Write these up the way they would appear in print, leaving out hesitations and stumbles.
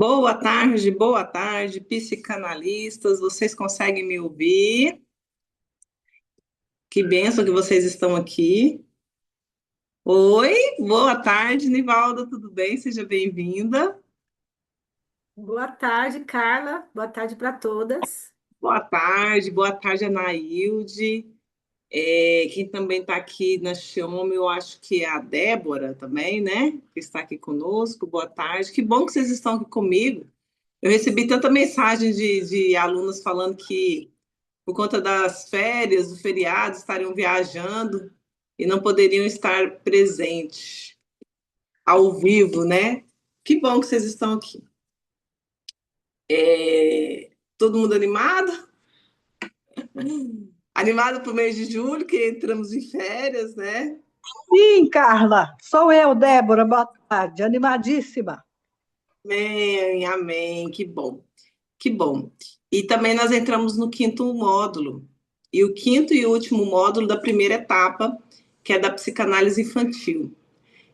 boa tarde, psicanalistas. Vocês conseguem me ouvir? Que bênção que vocês estão aqui. Oi, boa tarde, Nivalda, tudo bem? Seja bem-vinda. Boa tarde, Carla. Boa tarde para todas. Boa tarde, Anaílde. Quem também está aqui na Xioma, eu acho que é a Débora também, né? Que está aqui conosco. Boa tarde. Que bom que vocês estão aqui comigo. Eu recebi tanta mensagem de alunos falando que por conta das férias, do feriado, estariam viajando e não poderiam estar presentes ao vivo, né? Que bom que vocês estão aqui. Todo mundo animado? Animado para o mês de julho, que entramos em férias, né? Sim, Carla, sou eu, Débora, boa tarde, animadíssima. Amém, amém, que bom, que bom. E também nós entramos no quinto módulo, e o quinto e último módulo da primeira etapa, que é da psicanálise infantil.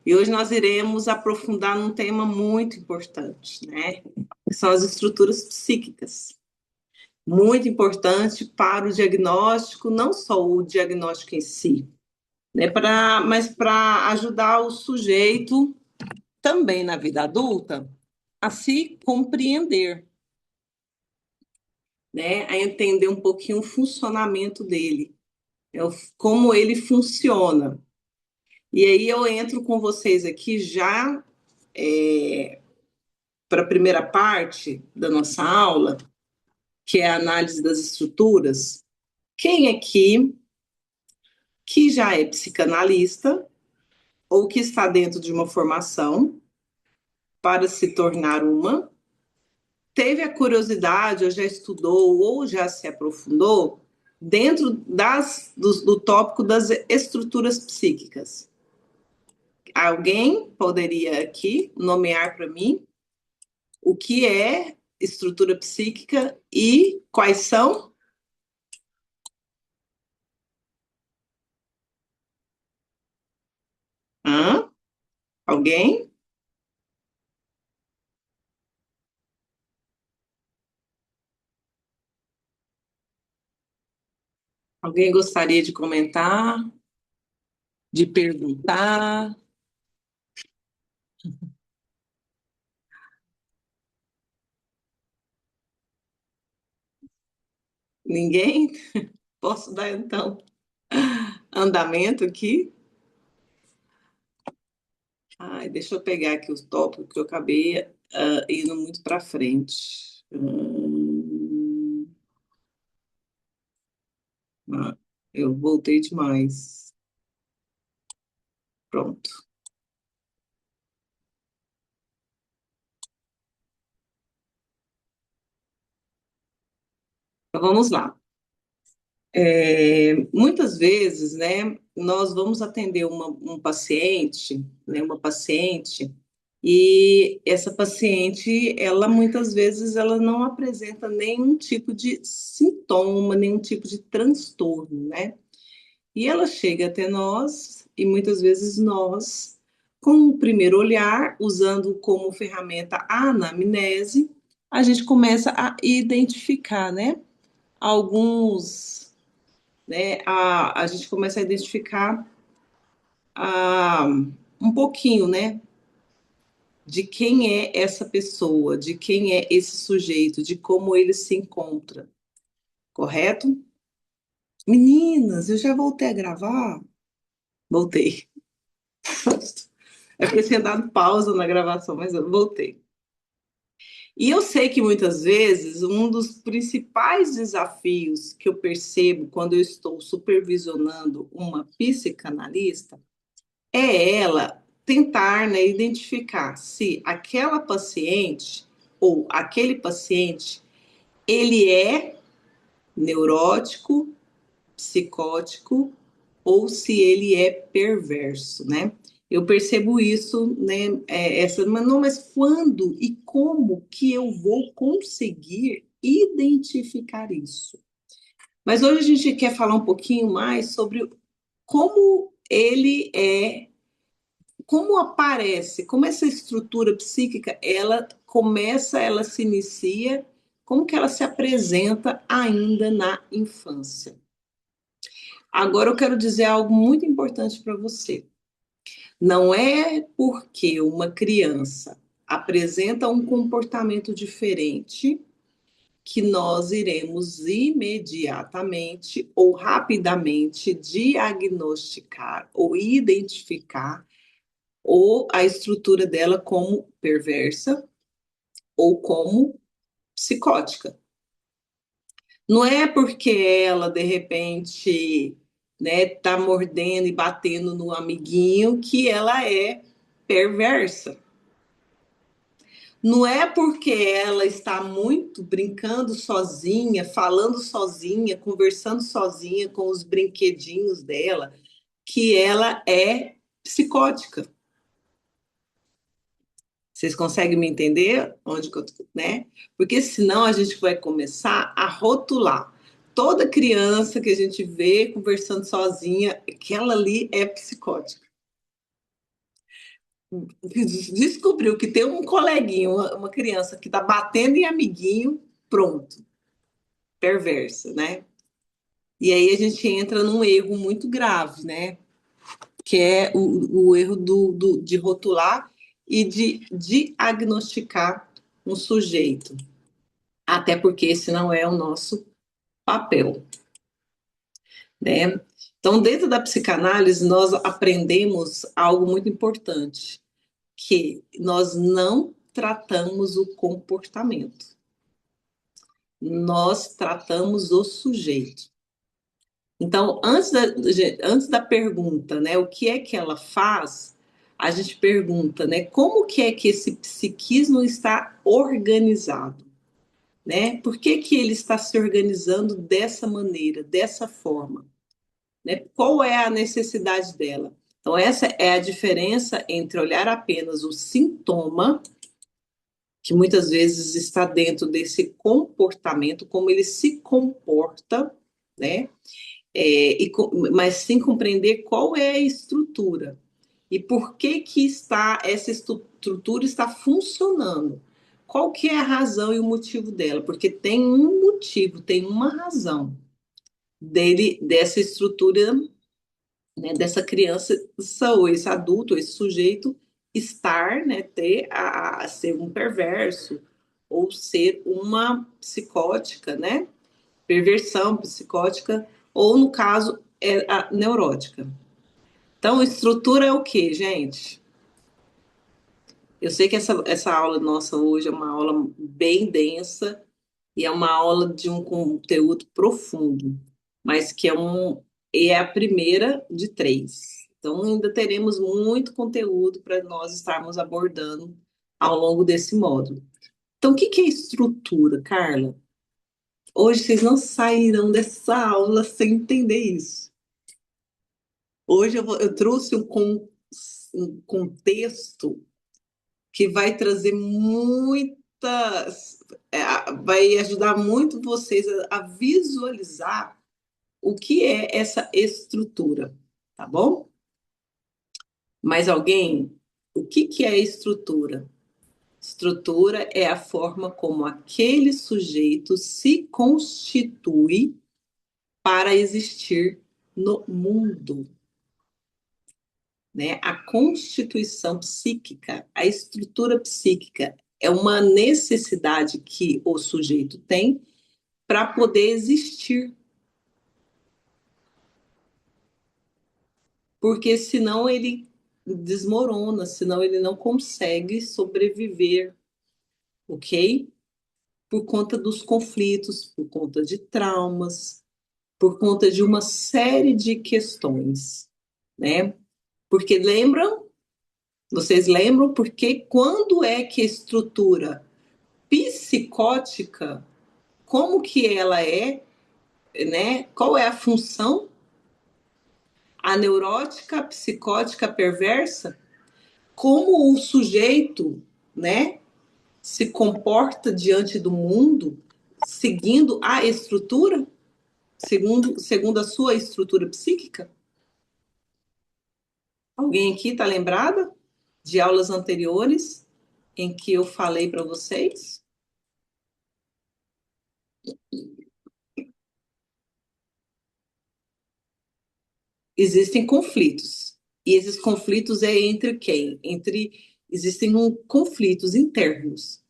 E hoje nós iremos aprofundar num tema muito importante, né? Que são as estruturas psíquicas. Muito importante para o diagnóstico, não só o diagnóstico em si, né? Mas para ajudar o sujeito, também na vida adulta, a se compreender, né? A entender um pouquinho o funcionamento dele, como ele funciona. E aí eu entro com vocês aqui já para a primeira parte da nossa aula, que é a análise das estruturas. Quem aqui que já é psicanalista ou que está dentro de uma formação para se tornar uma, teve a curiosidade, ou já estudou, ou já se aprofundou dentro do tópico das estruturas psíquicas? Alguém poderia aqui nomear para mim o que é estrutura psíquica e quais são? Hã? Alguém? Alguém gostaria de comentar, de perguntar? Ninguém? Posso dar então andamento aqui? Ai, deixa eu pegar aqui os tópicos que eu acabei indo muito para frente. Ah, eu voltei demais. Pronto. Então vamos lá. Muitas vezes, né, nós vamos atender um paciente, né, uma paciente, e essa paciente, ela muitas vezes ela não apresenta nenhum tipo de sintoma, nenhum tipo de transtorno, né? E ela chega até nós e muitas vezes nós, com o primeiro olhar, usando como ferramenta a anamnese, a gente começa a identificar, né, alguns, né, a gente começa a identificar um pouquinho, né, de quem é essa pessoa, de quem é esse sujeito, de como ele se encontra, correto? Meninas, eu já voltei a gravar? Voltei. É porque eu tinha dado pausa na gravação, mas eu voltei. E eu sei que muitas vezes um dos principais desafios que eu percebo quando eu estou supervisionando uma psicanalista é ela tentar, né, identificar se aquela paciente ou aquele paciente ele é neurótico, psicótico ou se ele é perverso, né? Eu percebo isso, né? Mas quando e como que eu vou conseguir identificar isso? Mas hoje a gente quer falar um pouquinho mais sobre como como aparece, como essa estrutura psíquica ela começa, ela se inicia, como que ela se apresenta ainda na infância. Agora eu quero dizer algo muito importante para você. Não é porque uma criança apresenta um comportamento diferente que nós iremos imediatamente ou rapidamente diagnosticar ou identificar ou a estrutura dela como perversa ou como psicótica. Não é porque ela, de repente, né, tá mordendo e batendo no amiguinho que ela é perversa. Não é porque ela está muito brincando sozinha, falando sozinha, conversando sozinha com os brinquedinhos dela, que ela é psicótica. Vocês conseguem me entender onde que eu tô, né? Porque senão a gente vai começar a rotular. Toda criança que a gente vê conversando sozinha, aquela ali é psicótica. Descobriu que tem um coleguinho, uma criança que está batendo em amiguinho, pronto, perversa, né? E aí a gente entra num erro muito grave, né? Que é o erro de rotular e de diagnosticar um sujeito. Até porque esse não é o nosso papel, né? Então, dentro da psicanálise, nós aprendemos algo muito importante, que nós não tratamos o comportamento, nós tratamos o sujeito. Então, antes da pergunta, né, o que é que ela faz, a gente pergunta, né, como que é que esse psiquismo está organizado? Né? Por que que ele está se organizando dessa maneira, dessa forma? Né? Qual é a necessidade dela? Então, essa é a diferença entre olhar apenas o sintoma, que muitas vezes está dentro desse comportamento, como ele se comporta, né? Mas sim compreender qual é a estrutura e por que que essa estrutura está funcionando. Qual que é a razão e o motivo dela? Porque tem um motivo, tem uma razão dessa estrutura, né, dessa criança ou esse adulto, ou esse sujeito estar, né, a ser um perverso ou ser uma psicótica, né? Perversão psicótica, ou no caso, a neurótica. Então, estrutura é o que, gente? Eu sei que essa aula nossa hoje é uma aula bem densa e é uma aula de um conteúdo profundo, mas que é a primeira de três. Então, ainda teremos muito conteúdo para nós estarmos abordando ao longo desse módulo. Então, o que que é estrutura, Carla? Hoje vocês não sairão dessa aula sem entender isso. Hoje eu trouxe um contexto que vai trazer vai ajudar muito vocês a visualizar o que é essa estrutura, tá bom? Mais alguém? O que que é estrutura? Estrutura é a forma como aquele sujeito se constitui para existir no mundo, né? A constituição psíquica, a estrutura psíquica é uma necessidade que o sujeito tem para poder existir. Porque senão ele desmorona, senão ele não consegue sobreviver, ok? Por conta dos conflitos, por conta de traumas, por conta de uma série de questões, né? Porque vocês lembram porque quando é que a estrutura psicótica, como que ela é, né? Qual é a função? A neurótica, a psicótica, a perversa, como o sujeito, né, se comporta diante do mundo, seguindo a estrutura, segundo a sua estrutura psíquica? Alguém aqui está lembrada de aulas anteriores? em que eu falei para vocês? Existem conflitos. E esses conflitos é entre quem? Existem conflitos internos.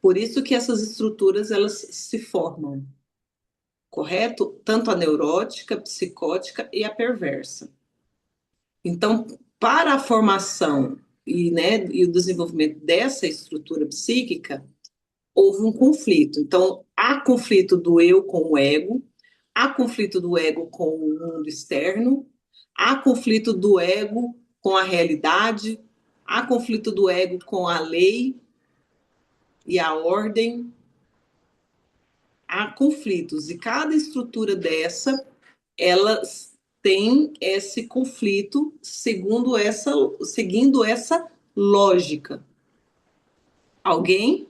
Por isso que essas estruturas elas se formam, correto? Tanto a neurótica, a psicótica e a perversa. Então, para a formação e o desenvolvimento dessa estrutura psíquica, houve um conflito. Então, há conflito do eu com o ego, há conflito do ego com o mundo externo, há conflito do ego com a realidade, há conflito do ego com a lei e a ordem, há conflitos. E cada estrutura dessa, ela tem esse conflito seguindo essa lógica. Alguém?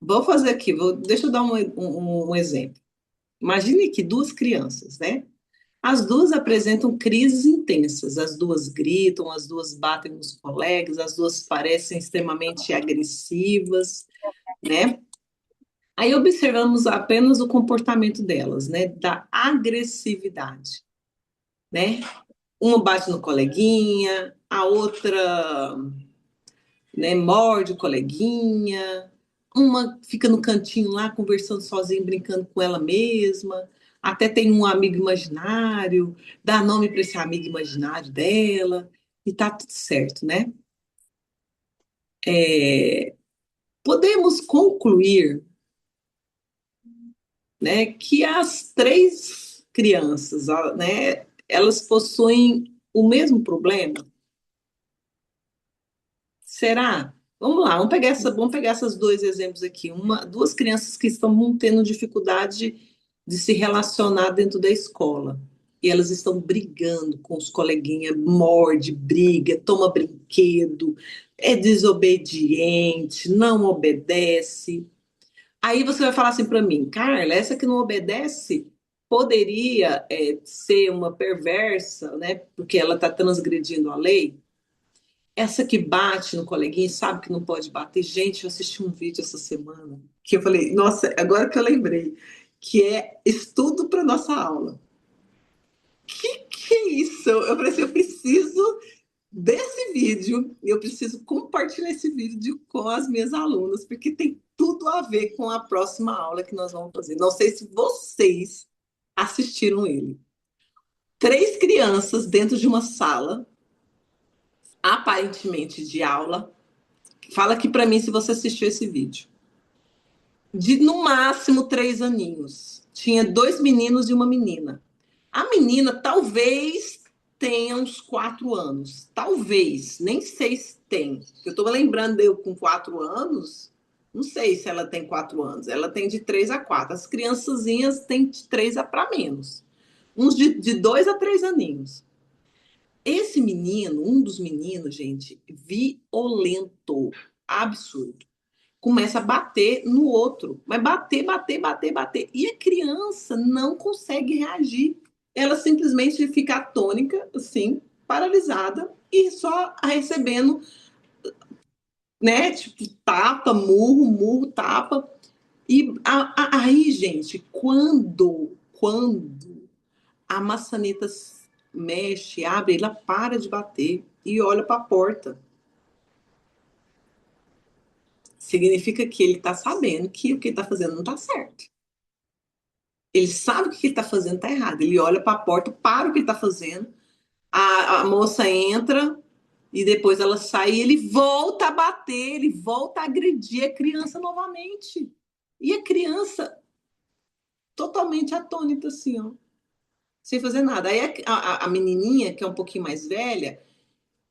Vou fazer aqui, deixa eu dar um exemplo. Imagine que duas crianças, né? As duas apresentam crises intensas, as duas gritam, as duas batem nos colegas, as duas parecem extremamente agressivas, né? Aí observamos apenas o comportamento delas, né? Da agressividade, né? Uma bate no coleguinha, a outra, né, morde o coleguinha, uma fica no cantinho lá conversando sozinha, brincando com ela mesma, até tem um amigo imaginário, dá nome para esse amigo imaginário dela, e tá tudo certo, né? É, podemos concluir, né, que as três crianças, né, elas possuem o mesmo problema. Será? Vamos lá, vamos pegar esses dois exemplos aqui. Duas crianças que estão tendo dificuldade de se relacionar dentro da escola. E elas estão brigando com os coleguinhas, morde, briga, toma brinquedo, é desobediente, não obedece. Aí você vai falar assim para mim, Carla, essa que não obedece poderia ser uma perversa, né? Porque ela está transgredindo a lei. Essa que bate no coleguinha e sabe que não pode bater. Gente, eu assisti um vídeo essa semana que eu falei, nossa, agora que eu lembrei, que é estudo para nossa aula. Que é isso? Eu falei assim, eu preciso desse vídeo, eu preciso compartilhar esse vídeo com as minhas alunas, porque tem tudo a ver com a próxima aula que nós vamos fazer. Não sei se vocês assistiram ele. Três crianças dentro de uma sala, aparentemente de aula. Fala aqui para mim se você assistiu esse vídeo. De no máximo 3 aninhos. Tinha dois meninos e uma menina. A menina talvez tenha uns 4 anos. Talvez, nem sei se tem. Eu estou lembrando eu com 4 anos. Não sei se ela tem 4 anos. Ela tem de 3 a 4. As criançazinhas têm de 3 a para menos. Uns de 2 a 3 aninhos. Esse menino, um dos meninos, gente, violento, absurdo, começa a bater no outro, mas bater, bater, bater, bater. E a criança não consegue reagir. Ela simplesmente fica atônica, assim, paralisada e só recebendo, né, tipo, tapa, murro, murro, tapa. E aí, gente, quando a maçaneta mexe, abre, ela para de bater e olha para a porta. Significa que ele está sabendo que o que ele está fazendo não está certo. Ele sabe que o que ele está fazendo está errado. Ele olha para a porta, para o que ele está fazendo. A moça entra e depois ela sai e ele volta a bater, ele volta a agredir a criança novamente. E a criança totalmente atônita, assim, ó, sem fazer nada. Aí a menininha, que é um pouquinho mais velha,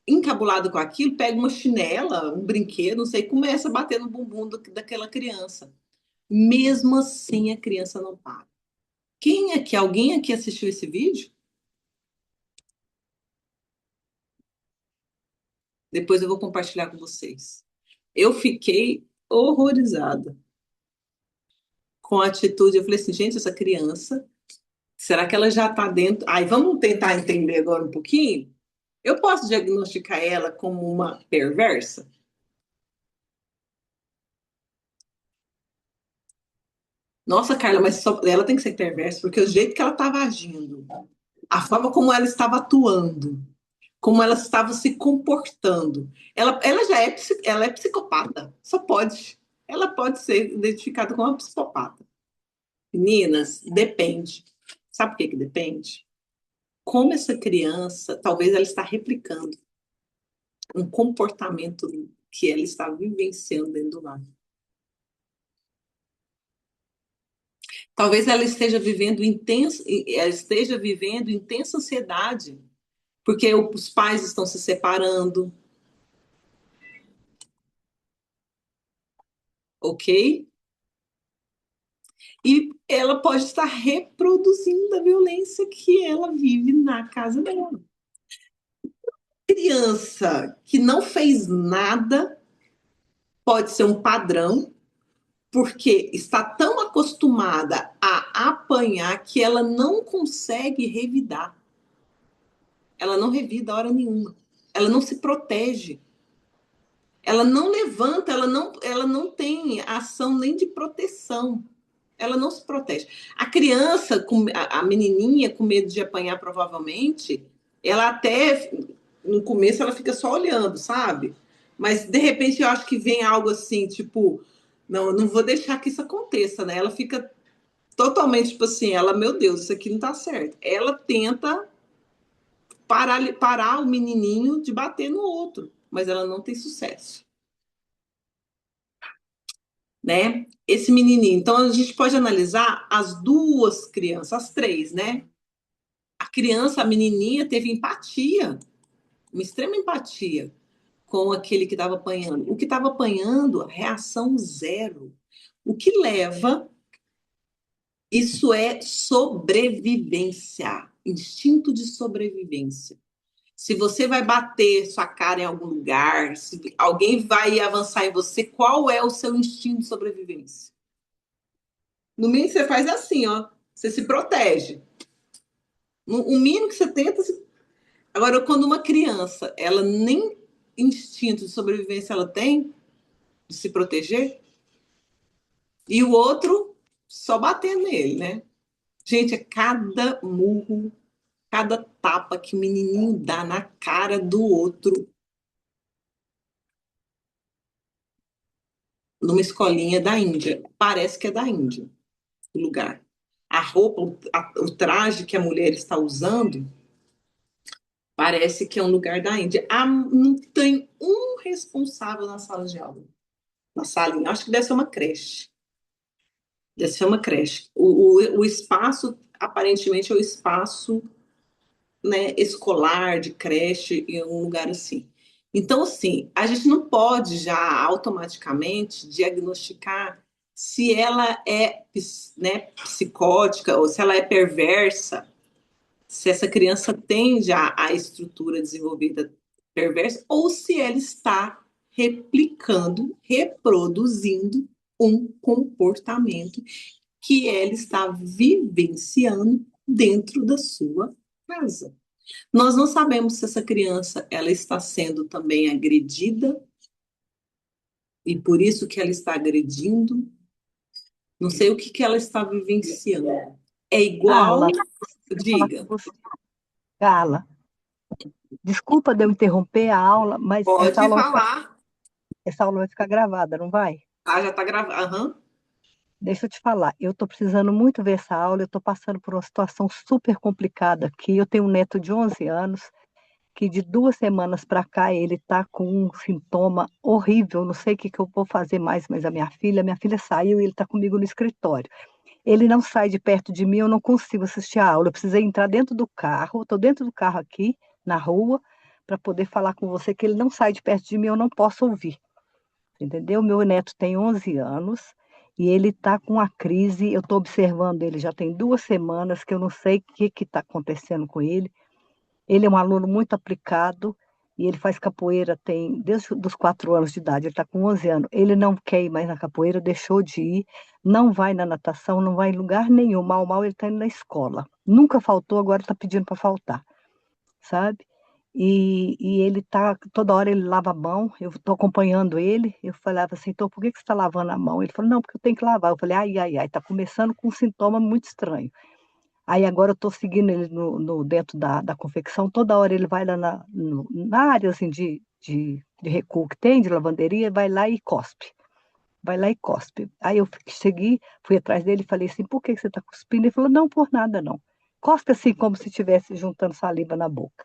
encabulada com aquilo, pega uma chinela, um brinquedo, não sei, e começa a bater no bumbum daquela criança. Mesmo assim, a criança não para. Alguém aqui assistiu esse vídeo? Depois eu vou compartilhar com vocês. Eu fiquei horrorizada com a atitude. Eu falei assim, gente, essa criança Será que ela já está dentro? Aí vamos tentar entender agora um pouquinho? Eu posso diagnosticar ela como uma perversa? Nossa, Carla, mas ela tem que ser perversa, porque o jeito que ela estava agindo, a forma como ela estava atuando, como ela estava se comportando, ela já é, ela é psicopata, só pode. Ela pode ser identificada como uma psicopata. Meninas, depende. Sabe por que que depende? Como essa criança, talvez ela está replicando um comportamento que ela está vivenciando dentro do lar. Talvez ela esteja vivendo intensa ansiedade, porque os pais estão se separando, ok? E ela pode estar reproduzindo a violência que ela vive na casa dela. Criança que não fez nada pode ser um padrão, porque está tão acostumada a apanhar que ela não consegue revidar. Ela não revida hora nenhuma. Ela não se protege. Ela não levanta, ela não tem ação nem de proteção. Ela não se protege. A criança, a menininha com medo de apanhar, provavelmente, ela até, no começo, ela fica só olhando, sabe? Mas, de repente, eu acho que vem algo assim, tipo, não, eu não vou deixar que isso aconteça, né? Ela fica totalmente, tipo assim, ela, meu Deus, isso aqui não tá certo. Ela tenta parar o menininho de bater no outro, mas ela não tem sucesso, né? Esse menininho. Então a gente pode analisar as duas crianças, as três, né? A criança, a menininha, teve empatia, uma extrema empatia com aquele que estava apanhando. O que estava apanhando, reação zero. O que leva, isso é sobrevivência, instinto de sobrevivência. Se você vai bater sua cara em algum lugar, se alguém vai avançar em você, qual é o seu instinto de sobrevivência? No mínimo que você faz é assim, ó. Você se protege. O mínimo que você tenta. Agora, quando uma criança, ela nem instinto de sobrevivência ela tem, de se proteger, e o outro só batendo nele, né? Gente, é cada murro, cada tapa que o menininho dá na cara do outro numa escolinha da Índia. Parece que é da Índia, o lugar. A roupa, o traje que a mulher está usando, parece que é um lugar da Índia. Não tem um responsável na sala de aula. Na salinha. Acho que deve ser uma creche. Deve ser uma creche. O espaço, aparentemente, é o espaço, né, escolar, de creche, em um lugar assim. Então, assim, a gente não pode já automaticamente diagnosticar se ela é, né, psicótica ou se ela é perversa, se essa criança tem já a estrutura desenvolvida perversa ou se ela está replicando, reproduzindo um comportamento que ela está vivenciando dentro da sua casa. Nós não sabemos se essa criança ela está sendo também agredida e por isso que ela está agredindo. Não sei o que que ela está vivenciando. É Carla, igual, deixa eu falar com diga, você. Carla, desculpa de eu interromper a aula, mas pode falar. essa aula vai ficar gravada, não vai? Ah, já está gravando. Aham. Deixa eu te falar, eu estou precisando muito ver essa aula, eu estou passando por uma situação super complicada aqui. Eu tenho um neto de 11 anos, que de 2 semanas para cá ele está com um sintoma horrível, não sei o que que eu vou fazer mais, mas minha filha saiu e ele está comigo no escritório. Ele não sai de perto de mim, eu não consigo assistir a aula, eu precisei entrar dentro do carro, estou dentro do carro aqui, na rua, para poder falar com você que ele não sai de perto de mim, eu não posso ouvir. Entendeu? Meu neto tem 11 anos e ele está com uma crise. Eu estou observando ele já tem 2 semanas, que eu não sei o que está acontecendo com ele. Ele é um aluno muito aplicado e ele faz capoeira tem desde os 4 anos de idade. Ele está com 11 anos. Ele não quer ir mais na capoeira, deixou de ir, não vai na natação, não vai em lugar nenhum. Mal, mal ele está indo na escola. Nunca faltou, agora está pedindo para faltar, sabe? E ele tá, toda hora ele lava a mão, eu estou acompanhando ele, eu falava assim, então por que que você está lavando a mão? Ele falou, não, porque eu tenho que lavar. Eu falei, ai, ai, ai, tá começando com um sintoma muito estranho. Aí agora eu estou seguindo ele dentro da confecção, toda hora ele vai lá na área assim, de recuo que tem, de lavanderia, vai lá e cospe. Vai lá e cospe. Aí eu segui, fui atrás dele e falei assim, por que que você está cuspindo? Ele falou, não, por nada não. Cospe assim, como se estivesse juntando saliva na boca.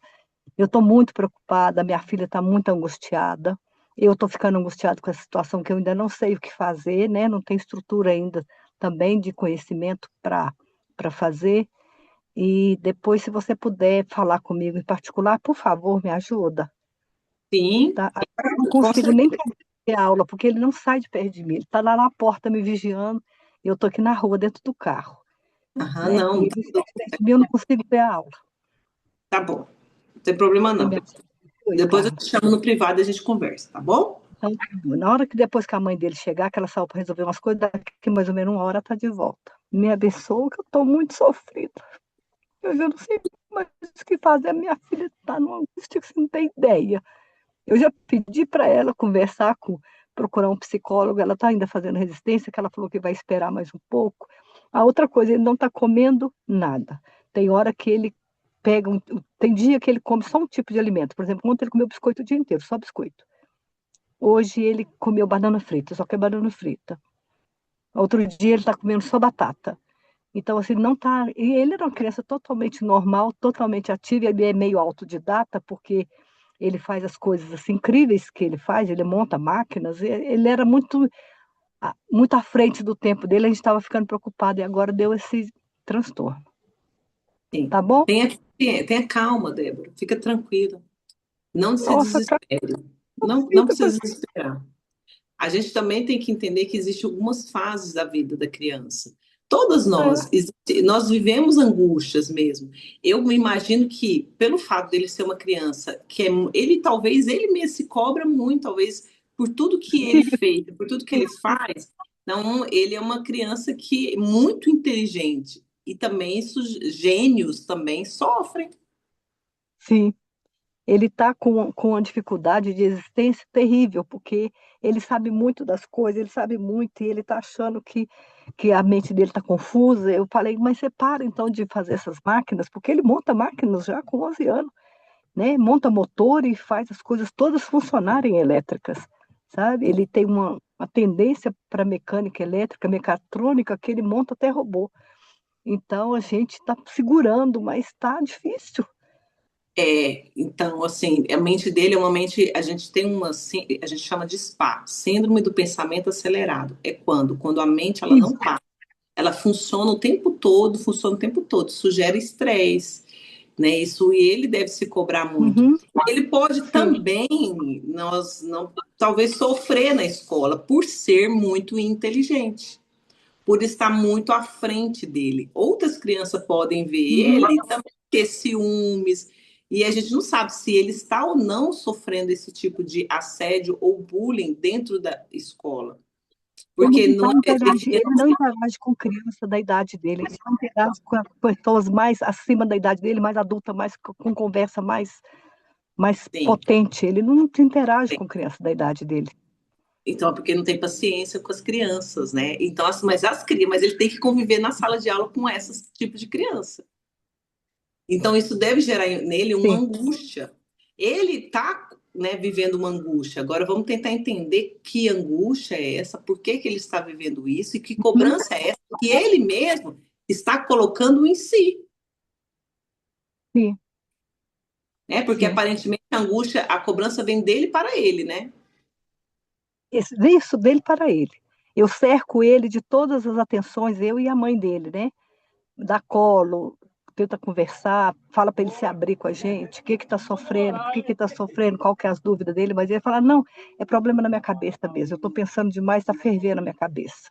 Eu estou muito preocupada, minha filha está muito angustiada. Eu estou ficando angustiada com essa situação que eu ainda não sei o que fazer, né? Não tem estrutura ainda também de conhecimento para fazer. E depois, se você puder falar comigo em particular, por favor, me ajuda, Sim, tá? Agora eu não com consigo nem certeza. ter aula, porque ele não sai de perto de mim. Ele está lá na porta me vigiando, e eu estou aqui na rua, dentro do carro, Aham, né? E não, ele sai de perto de mim, eu não consigo ter a aula. tá bom. Não tem problema Você não. me ajuda? Oi, Depois eu Carla. te chamo no privado e a gente conversa, tá bom? Então, tá bom. Na hora que depois que a mãe dele chegar, que ela saiu para resolver umas coisas, daqui mais ou menos uma hora está de volta. Me abençoa, que eu estou muito sofrida. Eu já não sei mais o que fazer. A minha filha está numa angústia que você não tem ideia. Eu já pedi para ela conversar procurar um psicólogo. Ela está ainda fazendo resistência, que ela falou que vai esperar mais um pouco. A outra coisa, ele não está comendo nada. Tem hora que ele pega, tem dia que ele come só um tipo de alimento. Por exemplo, ontem ele comeu biscoito o dia inteiro, só biscoito. Hoje ele comeu banana frita, só que é banana frita. Outro dia ele está comendo só batata. Então, assim, não tá. E ele era uma criança totalmente normal, totalmente ativa, ele é meio autodidata, porque ele faz as coisas assim, incríveis que ele faz, ele monta máquinas, ele era muito à frente do tempo dele, a gente estava ficando preocupado e agora deu esse transtorno. Sim. Tá bom? Tenha calma, Débora. Fica tranquila. Não se Nossa, cara, desespere. Não precisa desesperar. A gente também tem que entender que existem algumas fases da vida da criança. Todas nós, nós vivemos angústias mesmo. Eu me imagino que, pelo fato dele ser uma criança, ele talvez ele mesmo se cobra muito, talvez por tudo que ele fez, por tudo que ele faz. Então, ele é uma criança que é muito inteligente. E também isso, gênios também sofrem. sim. Ele está com uma dificuldade de existência terrível, porque ele sabe muito das coisas, ele sabe muito, e ele está achando que a mente dele está confusa. Eu falei, mas você para então de fazer essas máquinas, porque ele monta máquinas já com 11 anos, né? Monta motor e faz as coisas todas funcionarem elétricas, sabe? Ele tem uma tendência para mecânica elétrica, mecatrônica, que ele monta até robô. Então a gente está segurando, mas está difícil. Então, assim, a mente dele é uma mente, a gente tem a gente chama de SPA, Síndrome do Pensamento Acelerado. É quando a mente ela não Isso. para, ela funciona o tempo todo, isso gera estresse, né? Isso e ele deve se cobrar muito. Uhum, Ele pode sim. também, nós não, talvez sofrer na escola por ser muito inteligente, por estar muito à frente dele. Outras crianças podem ver Uhum. ele e também ter ciúmes, e a gente não sabe se ele está ou não sofrendo esse tipo de assédio ou bullying dentro da escola. Porque Ele, não tá é. ele não interage com criança da idade dele, ele não interage com pessoas mais acima da idade dele, mais adulta, mais com conversa mais Sim. potente. Ele não interage com criança da idade dele. Então, é porque não tem paciência com as crianças, né? Então, mas ele tem que conviver na sala de aula com esses tipos de criança. Então, isso deve gerar nele uma Sim, angústia. Ele está, né, vivendo uma angústia. Agora, vamos tentar entender que angústia é essa, por que que ele está vivendo isso e que uhum, cobrança é essa que ele mesmo está colocando em si, sim, né? Porque sim. aparentemente a angústia, a cobrança vem dele para ele, né? Isso dele para ele. Eu cerco ele de todas as atenções, eu e a mãe dele, né? Dá colo, tenta conversar, fala para ele se abrir com a gente, o que está sofrendo, por que está sofrendo, qual que é as dúvidas dele, mas ele fala, não, é problema na minha cabeça mesmo, eu estou pensando demais, está fervendo na minha cabeça.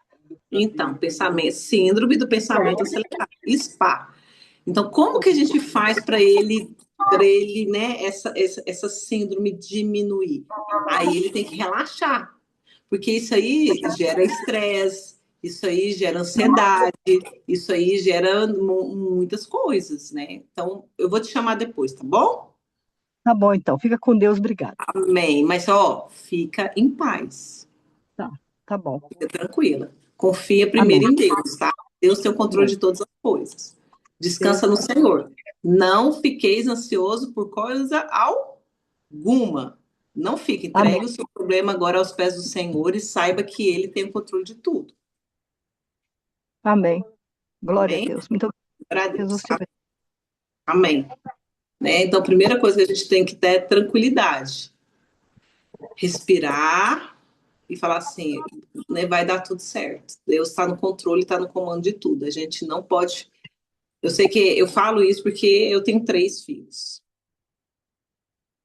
Então, pensamento, síndrome do pensamento acelerado, SPA. Então, como que a gente faz para ele, né, essa síndrome diminuir? Aí ele tem que relaxar, porque isso aí gera estresse, Isso aí gera ansiedade, isso aí gera muitas coisas, né? Então, eu vou te chamar depois, tá bom? Tá bom, então. Fica com Deus, obrigada. Amém. Mas, ó, fica em paz, Tá, tá bom. fica tranquila. Confia primeiro Amém. em Deus, tá? Deus tem o controle Bom, de todas as coisas. Deus Descansa no está. Senhor. Não fiqueis ansioso por coisa alguma. Não fique, Amém. entregue o seu problema agora aos pés do Senhor e saiba que Ele tem o controle de tudo. Amém. Glória a Amém? Deus. Muito obrigada. Para Jesus Deus. te abençoe. Amém. Né? Então, a primeira coisa que a gente tem que ter é tranquilidade. Respirar e falar assim, né, vai dar tudo certo. Deus está no controle, está no comando de tudo. A gente não pode. Eu sei que eu falo isso porque eu tenho 3 filhos.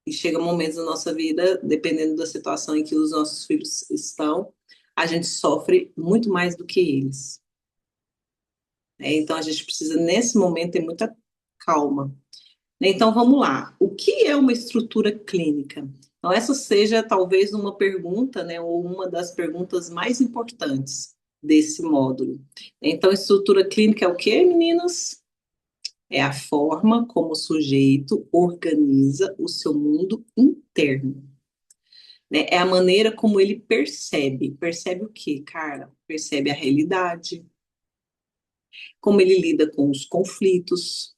E chega momentos na nossa vida, dependendo da situação em que os nossos filhos estão, a gente sofre muito mais do que eles. Né? Então, a gente precisa, nesse momento, ter muita calma. Então, vamos lá. O que é uma estrutura clínica? Então, essa seja talvez uma pergunta, né, ou uma das perguntas mais importantes desse módulo. Então, estrutura clínica é o quê, meninas? É a forma como o sujeito organiza o seu mundo interno. Né? É a maneira como ele percebe. Percebe o quê, Carla? Percebe a realidade, como ele lida com os conflitos,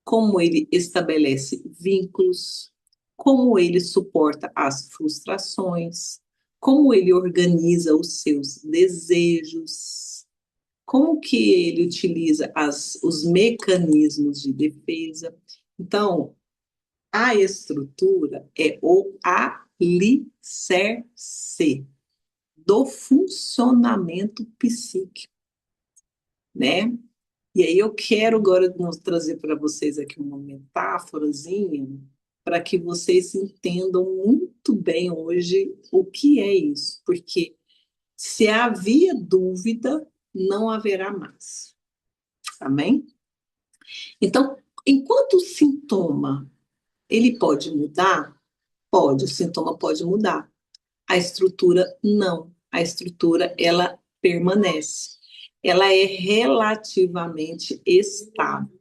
como ele estabelece vínculos, como ele suporta as frustrações, como ele organiza os seus desejos, como que ele utiliza os mecanismos de defesa. Então, a estrutura é o alicerce do funcionamento psíquico, né? E aí eu quero agora trazer para vocês aqui uma metáforazinha para que vocês entendam muito bem hoje o que é isso, porque se havia dúvida, não haverá mais. Amém? Então, enquanto o sintoma ele pode mudar, pode, o sintoma pode mudar. A estrutura não. A estrutura ela permanece. Ela é relativamente estável.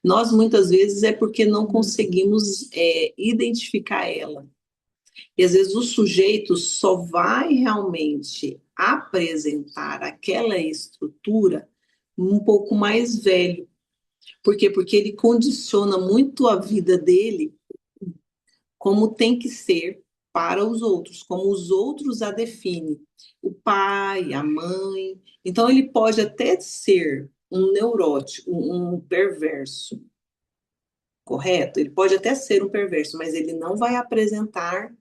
Nós, muitas vezes, é porque não conseguimos identificar ela. E, às vezes, o sujeito só vai realmente apresentar aquela estrutura um pouco mais velho. Por quê? Porque ele condiciona muito a vida dele como tem que ser para os outros, como os outros a definem. O pai, a mãe. Então, ele pode até ser um neurótico, um perverso, correto? Ele pode até ser um perverso, mas ele não vai apresentar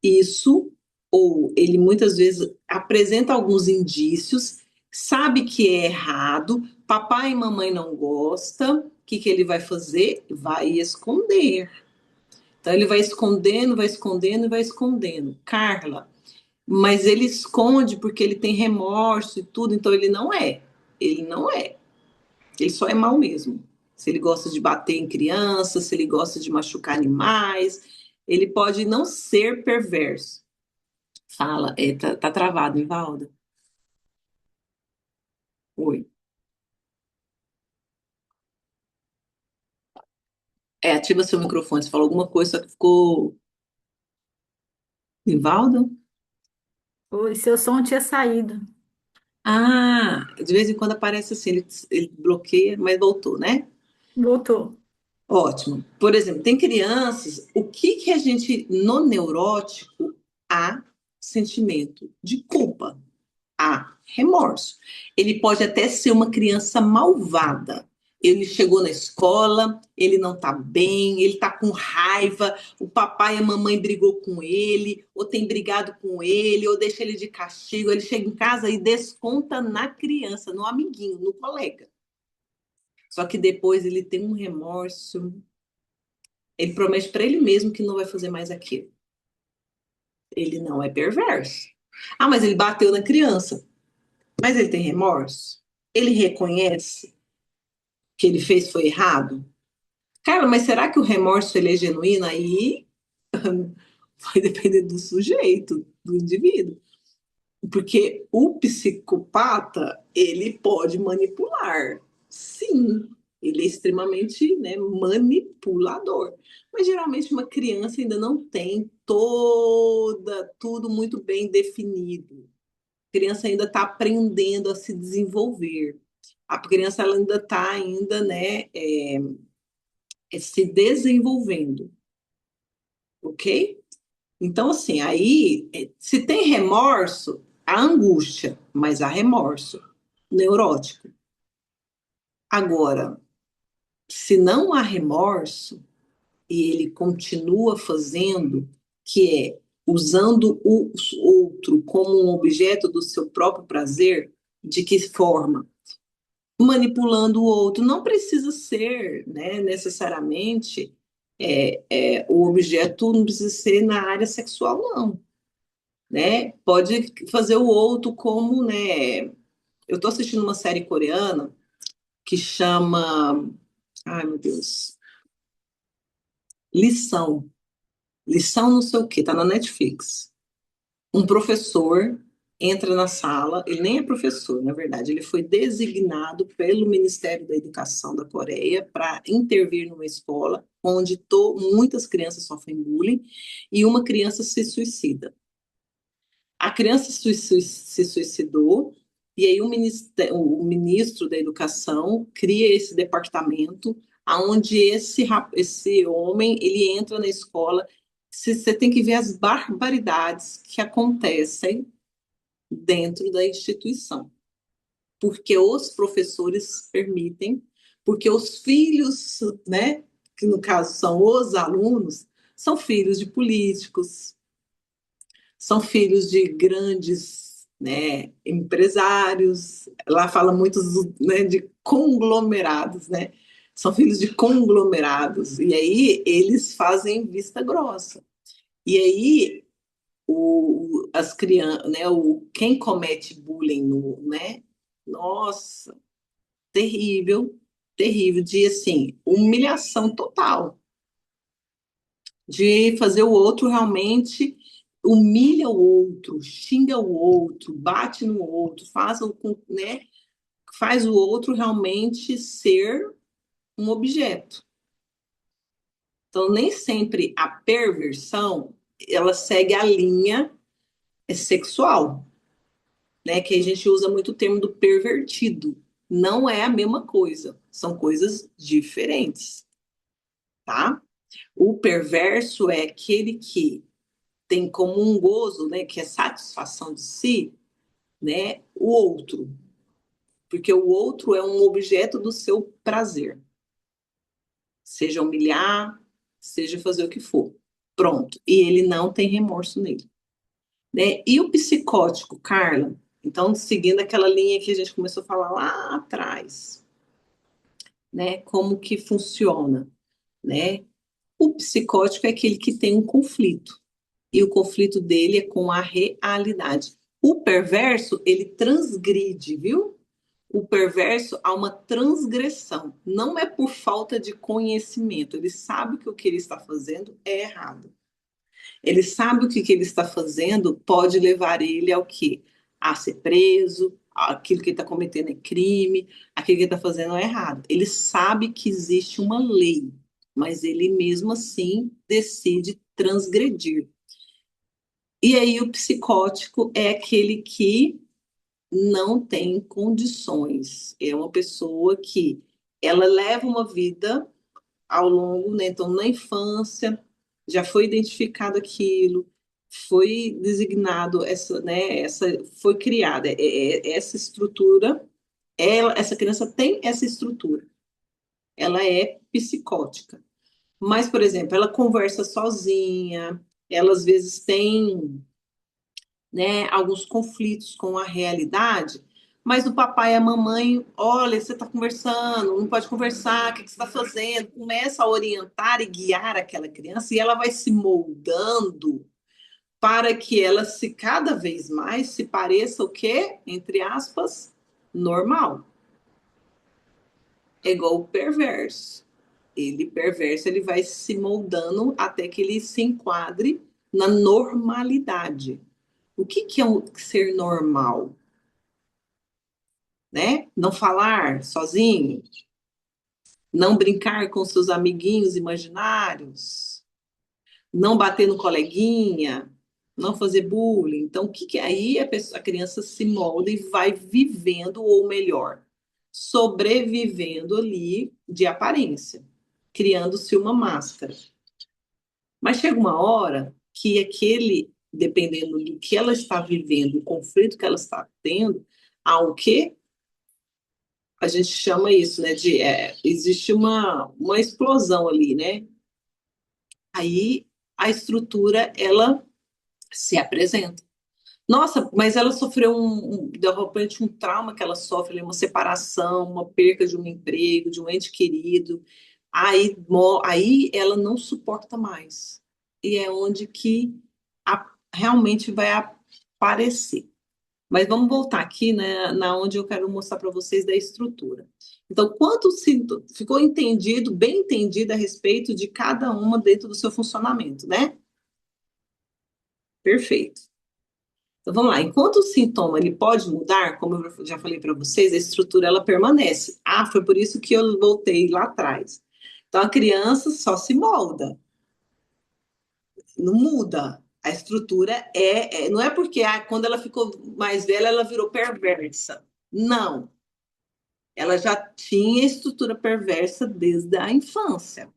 isso, ou ele muitas vezes apresenta alguns indícios, sabe que é errado, papai e mamãe não gostam, o que, que ele vai fazer? Vai esconder. Então ele vai escondendo, vai escondendo e vai escondendo. Carla, mas ele esconde porque ele tem remorso e tudo, então ele não é. Ele não é. Ele só é mau mesmo. Se ele gosta de bater em crianças, se ele gosta de machucar animais, ele pode não ser perverso. Fala, tá travado, Nivalda? Oi. Ativa seu microfone. Você falou alguma coisa, só que ficou. Nivalda? Oi, seu som tinha saído. Ah, de vez em quando aparece assim, ele bloqueia, mas voltou, né? Voltou. Ótimo. Por exemplo, tem crianças, o que que a gente, no neurótico, há sentimento de culpa, há remorso. Ele pode até ser uma criança malvada. Ele chegou na escola, ele não está bem, ele está com raiva, o papai e a mamãe brigou com ele, ou tem brigado com ele, ou deixa ele de castigo. Ele chega em casa e desconta na criança, no amiguinho, no colega. Só que depois ele tem um remorso. Ele promete para ele mesmo que não vai fazer mais aquilo. Ele não é perverso. Ah, mas ele bateu na criança. Mas ele tem remorso? Ele reconhece que ele fez foi errado? Cara, mas será que o remorso ele é genuíno? Aí vai depender do sujeito, do indivíduo. Porque o psicopata, ele pode manipular. Sim, ele é extremamente, né, manipulador. Mas geralmente uma criança ainda não tem tudo muito bem definido. A criança ainda está aprendendo a se desenvolver. A criança ela ainda está ainda, né, se desenvolvendo, ok? Então, assim, aí, se tem remorso, há angústia, mas há remorso neurótico. Agora, se não há remorso e ele continua fazendo, que é usando o outro como um objeto do seu próprio prazer, de que forma? Manipulando o outro. Não precisa ser, né, necessariamente, o objeto não precisa ser na área sexual, não. Né? Pode fazer o outro como, né? Eu estou assistindo uma série coreana que chama, ai meu Deus, Lição, Lição não sei o que, tá na Netflix. Um professor entra na sala, ele nem é professor, na verdade, ele foi designado pelo Ministério da Educação da Coreia para intervir numa escola onde muitas crianças sofrem bullying e uma criança se suicida. A criança se suicidou, e aí o ministro da Educação cria esse departamento, onde esse homem ele entra na escola. Você tem que ver as barbaridades que acontecem dentro da instituição, porque os professores permitem, porque os filhos, né, que no caso são os alunos, são filhos de políticos, são filhos de grandes, né, empresários. Lá fala muito, né, de conglomerados, né? São filhos de conglomerados. E aí eles fazem vista grossa. E aí as crianças, né, quem comete bullying né? Nossa, terrível, terrível, de assim, humilhação total, de fazer o outro realmente humilha o outro, xinga o outro, bate no outro, né, faz o outro realmente ser um objeto. Então, nem sempre a perversão ela segue a linha sexual, né? Que a gente usa muito o termo do pervertido. Não é a mesma coisa, são coisas diferentes, tá? O perverso é aquele que tem como um gozo, né, que é satisfação de si, né, o outro, porque o outro é um objeto do seu prazer, seja humilhar, seja fazer o que for, pronto, e ele não tem remorso nele, né? E o psicótico, Carla, então seguindo aquela linha que a gente começou a falar lá atrás, né, como que funciona, né? O psicótico é aquele que tem um conflito, e o conflito dele é com a realidade. O perverso, ele transgride, viu? O perverso há uma transgressão. Não é por falta de conhecimento. Ele sabe que o que ele está fazendo é errado. Ele sabe que ele está fazendo pode levar ele ao quê? A ser preso, aquilo que ele está cometendo é crime, aquilo que ele está fazendo é errado. Ele sabe que existe uma lei, mas ele mesmo assim decide transgredir. E aí o psicótico é aquele que não tem condições. É uma pessoa que ela leva uma vida ao longo, né? Então, na infância já foi identificado aquilo, foi designado essa, né? Essa foi criada essa estrutura. Essa criança tem essa estrutura. Ela é psicótica. Mas, por exemplo, ela conversa sozinha. Ela às vezes tem, né, alguns conflitos com a realidade, mas o papai e a mamãe, olha, você está conversando, não pode conversar, o que você está fazendo? Começa a orientar e guiar aquela criança e ela vai se moldando para que ela se cada vez mais se pareça o quê? Entre aspas, normal. É igual o perverso. Ele perverso, ele vai se moldando até que ele se enquadre na normalidade. O que que é um ser normal, né? Não falar sozinho, não brincar com seus amiguinhos imaginários, não bater no coleguinha, não fazer bullying. Então, o que que aí a criança se molda e vai vivendo, ou melhor, sobrevivendo ali de aparência, criando-se uma máscara. Mas chega uma hora que aquele, dependendo do que ela está vivendo, o conflito que ela está tendo, há o quê? A gente chama isso, né, existe uma explosão ali, né? Aí a estrutura, ela se apresenta. Nossa, mas ela sofreu de repente, um trauma que ela sofre, uma separação, uma perca de um emprego, de um ente querido. Aí ela não suporta mais. E é onde que realmente vai aparecer. Mas vamos voltar aqui, né, na onde eu quero mostrar para vocês da estrutura. Então, ficou entendido, bem entendido a respeito de cada uma dentro do seu funcionamento, né? Perfeito. Então, vamos lá. Enquanto o sintoma ele pode mudar, como eu já falei para vocês, a estrutura ela permanece. Ah, foi por isso que eu voltei lá atrás. Então, a criança só se molda, não muda. A estrutura não é porque quando ela ficou mais velha, ela virou perversa. Não. Ela já tinha estrutura perversa desde a infância.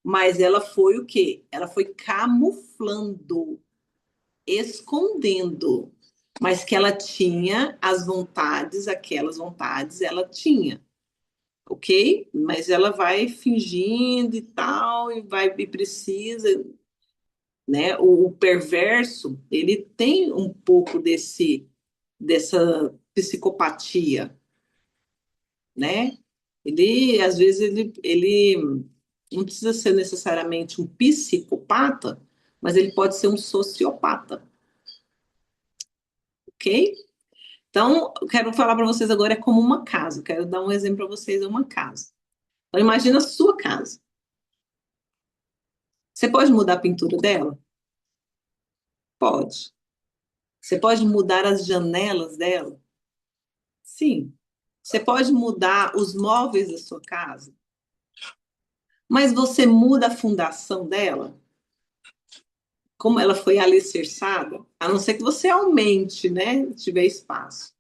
Mas ela foi o quê? Ela foi camuflando, escondendo, mas que ela tinha as vontades, aquelas vontades ela tinha, ok? Mas ela vai fingindo e tal, e precisa, né? O perverso, ele tem um pouco dessa psicopatia, né? Às vezes, ele não precisa ser necessariamente um psicopata, mas ele pode ser um sociopata, ok? Então, eu quero falar para vocês agora é como uma casa. Eu quero dar um exemplo para vocês, é uma casa. Então, imagina a sua casa. Você pode mudar a pintura dela? Pode. Você pode mudar as janelas dela? Sim. Você pode mudar os móveis da sua casa? Mas você muda a fundação dela? Como ela foi alicerçada? A não ser que você aumente, né? Tiver espaço.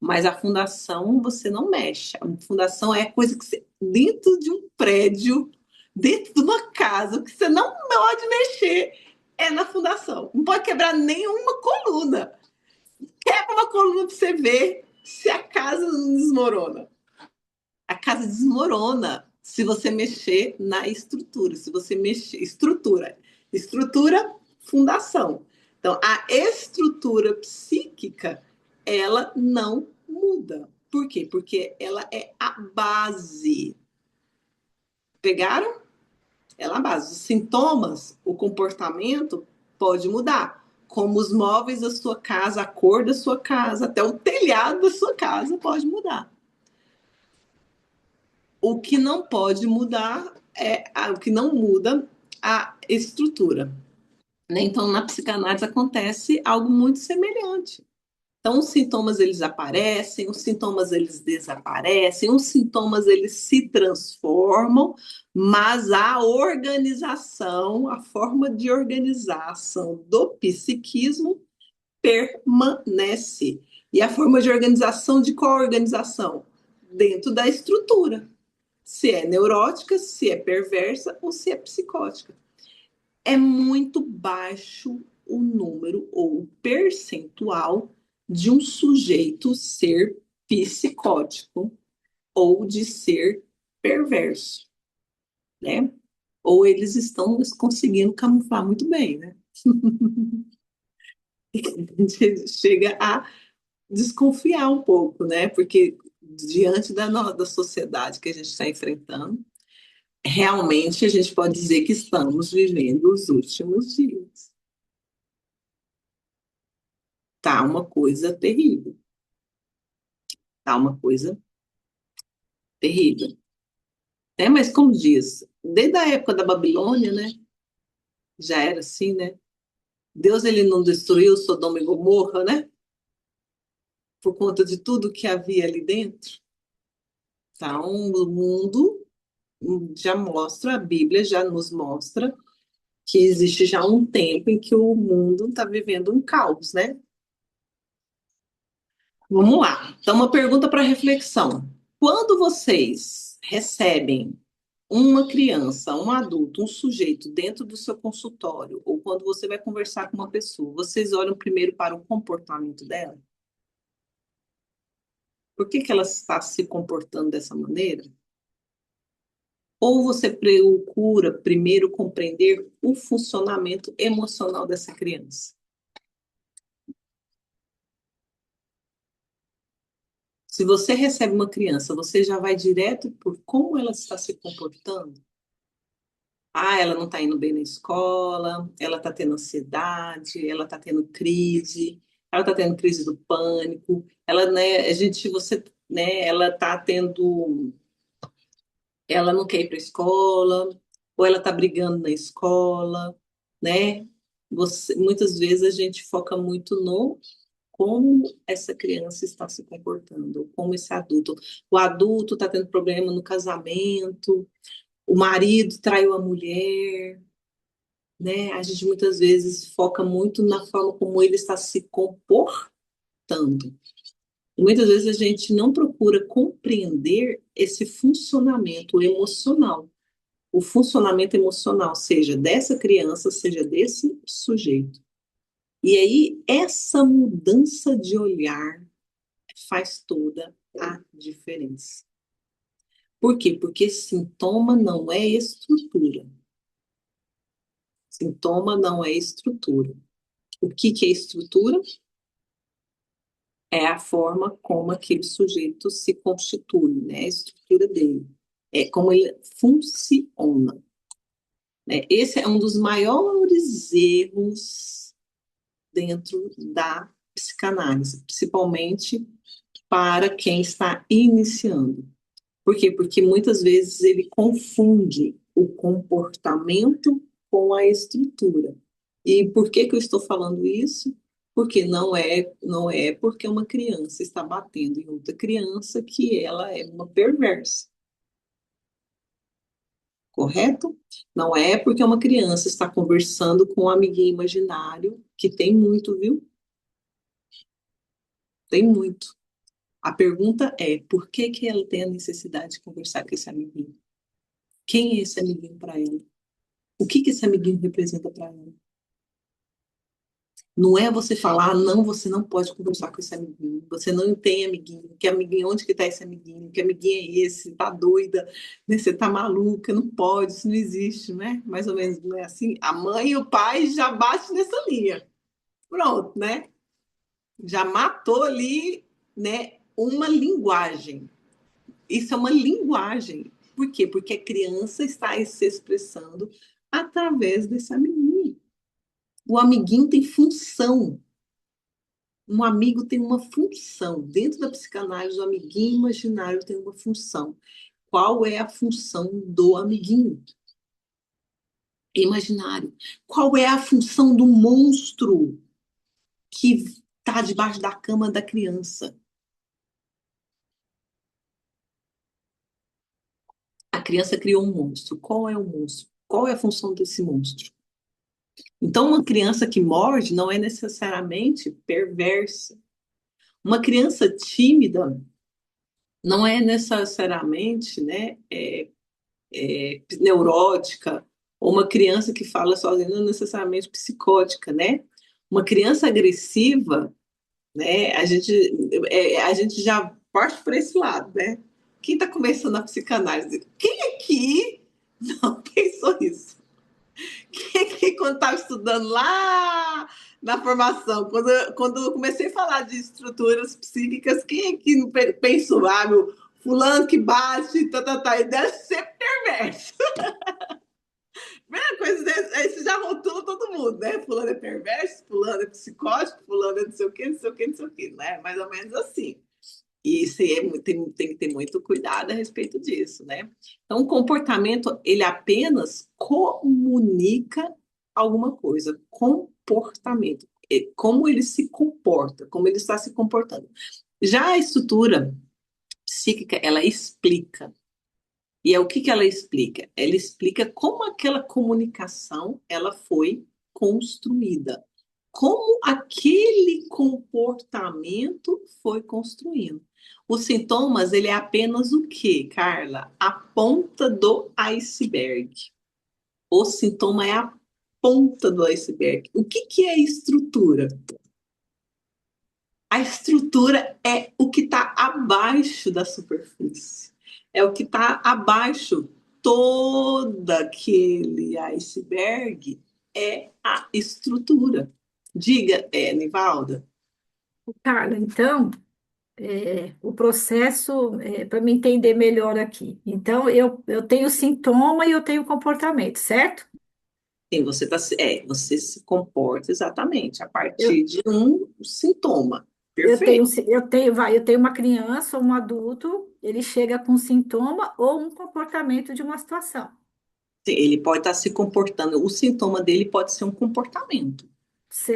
Mas a fundação você não mexe. A fundação é coisa que você, dentro de um prédio, dentro de uma casa, o que você não pode mexer é na fundação. Não pode quebrar nenhuma coluna. Quebra uma coluna para você ver se a casa não desmorona. A casa desmorona se você mexer na estrutura. Se você mexer. Estrutura, fundação. Então, a estrutura psíquica, ela não muda. Por quê? Porque ela é a base. Pegaram? Ela é a base. Os sintomas, o comportamento pode mudar. Como os móveis da sua casa, a cor da sua casa, até o telhado da sua casa pode mudar. O que não pode mudar o que não muda a estrutura. Né? Então, na psicanálise acontece algo muito semelhante. Então, os sintomas eles aparecem, os sintomas eles desaparecem, os sintomas eles se transformam, mas a organização, a forma de organização do psiquismo permanece. E a forma de organização de qual organização? Dentro da estrutura. Se é neurótica, se é perversa ou se é psicótica. É muito baixo o número ou o percentual de um sujeito ser psicótico ou de ser perverso, né? Ou eles estão conseguindo camuflar muito bem, né? A gente chega a desconfiar um pouco, né? Porque diante da sociedade que a gente está enfrentando, realmente a gente pode dizer que estamos vivendo os últimos dias. Tá uma coisa terrível. Tá uma coisa terrível. Mas como diz, desde a época da Babilônia, né? Já era assim, né? Deus ele não destruiu Sodoma e Gomorra, né? Por conta de tudo que havia ali dentro. Então, o mundo já mostra, a Bíblia já nos mostra que existe já um tempo em que o mundo está vivendo um caos, né? Vamos lá. Então, uma pergunta para reflexão. Quando vocês recebem uma criança, um adulto, um sujeito dentro do seu consultório, ou quando você vai conversar com uma pessoa, vocês olham primeiro para o comportamento dela? Por que que ela está se comportando dessa maneira? Ou você procura primeiro compreender o funcionamento emocional dessa criança? Se você recebe uma criança, você já vai direto por como ela está se comportando? Ah, ela não está indo bem na escola, ela está tendo ansiedade, ela está tendo crise, ela está tendo crise do pânico, ela, né, ela está tendo, ela não quer ir para a escola, ou ela está brigando na escola, né? Muitas vezes a gente foca muito no como essa criança está se comportando, como esse adulto. O adulto está tendo problema no casamento, o marido traiu a mulher, né? A gente muitas vezes foca muito na forma como ele está se comportando. E muitas vezes a gente não procura compreender esse funcionamento emocional. O funcionamento emocional, seja dessa criança, seja desse sujeito. E aí, essa mudança de olhar faz toda a diferença. Por quê? Porque sintoma não é estrutura. Sintoma não é estrutura. O que que é estrutura? É a forma como aquele sujeito se constitui, né? A estrutura dele. É como ele funciona, né? Esse é um dos maiores erros dentro da psicanálise, principalmente para quem está iniciando. Por quê? Porque muitas vezes ele confunde o comportamento com a estrutura. E por que que eu estou falando isso? Porque não é porque uma criança está batendo em outra criança que ela é uma perversa, correto? Não é porque uma criança está conversando com um amiguinho imaginário, que tem muito, viu? Tem muito. A pergunta é, por que que ela tem a necessidade de conversar com esse amiguinho? Quem é esse amiguinho para ela? O que que esse amiguinho representa para ela? Não é você falar, não, você não pode conversar com esse amiguinho, você não tem amiguinho, que amiguinho, onde que tá esse amiguinho, que amiguinho é esse, tá doida, né? Você tá maluca, não pode, isso não existe, né? Mais ou menos, não é assim? A mãe e o pai já batem nessa linha. Pronto, né? Já matou ali, né, uma linguagem. Isso é uma linguagem. Por quê? Porque a criança está se expressando através desse amiguinho. O amiguinho tem função. Um amigo tem uma função. Dentro da psicanálise, o amiguinho imaginário tem uma função. Qual é a função do amiguinho imaginário? Qual é a função do monstro que está debaixo da cama da criança? A criança criou um monstro. Qual é o monstro? Qual é a função desse monstro? Então, uma criança que morde não é necessariamente perversa. Uma criança tímida não é necessariamente, né, neurótica, ou uma criança que fala sozinha não é necessariamente psicótica, né? Uma criança agressiva, né, a gente já parte por esse lado, né? Quem está começando a psicanálise? Quem aqui não pensou isso? Quem aqui, quando estava estudando lá na formação, quando eu comecei a falar de estruturas psíquicas, quem aqui não pensou, ah, meu, fulano que bate, ele deve ser perverso. Primeira coisa, aí você já rotula todo mundo, né? Fulano é perverso, fulano é psicótico, fulano é não sei o quê, não sei o quê, não sei o quê, né? Mais ou menos assim. E isso tem que ter muito cuidado a respeito disso, né? Então, o comportamento, ele apenas comunica alguma coisa, comportamento, como ele se comporta, como ele está se comportando. Já a estrutura psíquica, ela explica. E é o que que ela explica? Ela explica como aquela comunicação ela foi construída, como aquele comportamento foi construído. Os sintomas, ele é apenas o quê, Carla? A ponta do iceberg. O sintoma é a ponta do iceberg. O que que é estrutura? A estrutura é o que está abaixo da superfície. É o que está abaixo. Todo aquele iceberg é a estrutura. Diga, Nivalda. Carla, então, o processo, para me entender melhor aqui. Então, eu tenho sintoma e eu tenho comportamento, certo? Sim, você se comporta exatamente a Eu, partir de um sintoma. eu tenho, Perfeito. eu tenho uma criança ou um adulto, ele chega com sintoma ou um comportamento de uma situação. Ele pode estar se comportando, o sintoma dele pode ser um comportamento.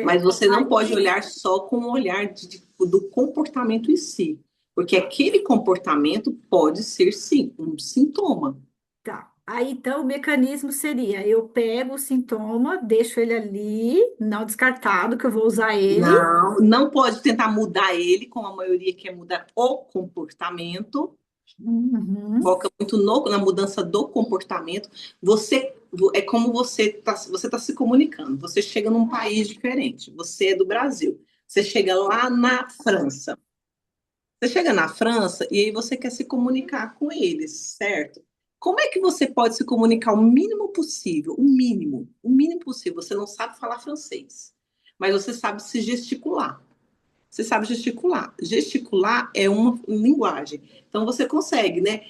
Mas Certo. você não pode olhar só com o olhar do comportamento em si, porque aquele comportamento pode ser, sim, um sintoma. Tá. Aí, então, o mecanismo seria: eu pego o sintoma, deixo ele ali, não descartado, que eu vou usar ele. Não, não pode tentar mudar ele, como a maioria quer mudar o comportamento. Uhum. Foca muito na mudança do comportamento. Você é como você tá se comunicando. Você chega num país diferente. Você é do Brasil. Você chega lá na França. Você chega na França e aí você quer se comunicar com eles, certo? Como é que você pode se comunicar o mínimo possível? O mínimo possível. Você não sabe falar francês, mas você sabe se gesticular. Você sabe gesticular. Gesticular é uma linguagem. Então você consegue, né?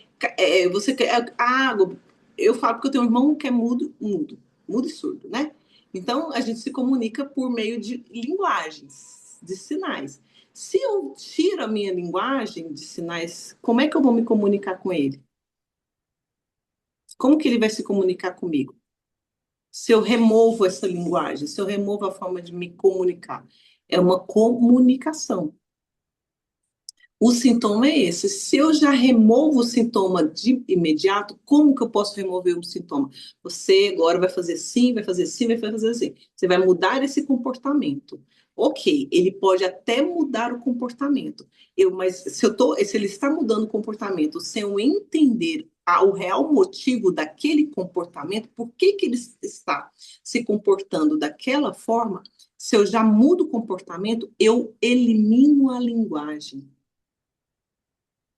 Você quer água. Eu falo porque eu tenho um irmão que é mudo e surdo, né? Então a gente se comunica por meio de linguagens, de sinais. Se eu tiro a minha linguagem de sinais, como é que eu vou me comunicar com ele? Como que ele vai se comunicar comigo? Se eu removo essa linguagem, se eu removo a forma de me comunicar, é uma comunicação. O sintoma é esse. Se eu já removo o sintoma de imediato, como que eu posso remover um sintoma? Você agora vai fazer assim, vai fazer assim, vai fazer assim. Você vai mudar esse comportamento. Ok, ele pode até mudar o comportamento. Mas se ele está mudando o comportamento sem eu entender o real motivo daquele comportamento, por que que ele está se comportando daquela forma, se eu já mudo o comportamento, eu elimino a linguagem.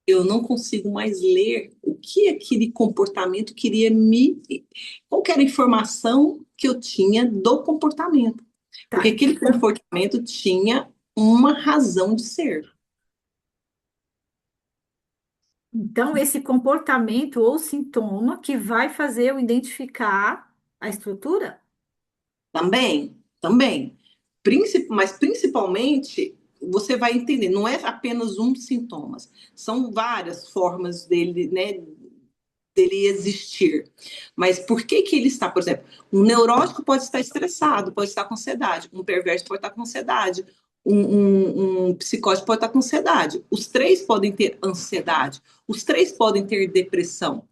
Eu não consigo mais ler o que aquele comportamento queria me. Qual era a informação que eu tinha do comportamento. Tá. Porque aquele comportamento tinha uma razão de ser. Então, esse comportamento ou sintoma que vai fazer eu identificar a estrutura? Também, também. Mas principalmente, você vai entender, não é apenas um sintoma, são várias formas dele, né, dele existir. Mas por que que ele está, por exemplo, um neurótico pode estar estressado, pode estar com ansiedade, um perverso pode estar com ansiedade, um psicótico pode estar com ansiedade. Os três podem ter ansiedade, os três podem ter depressão.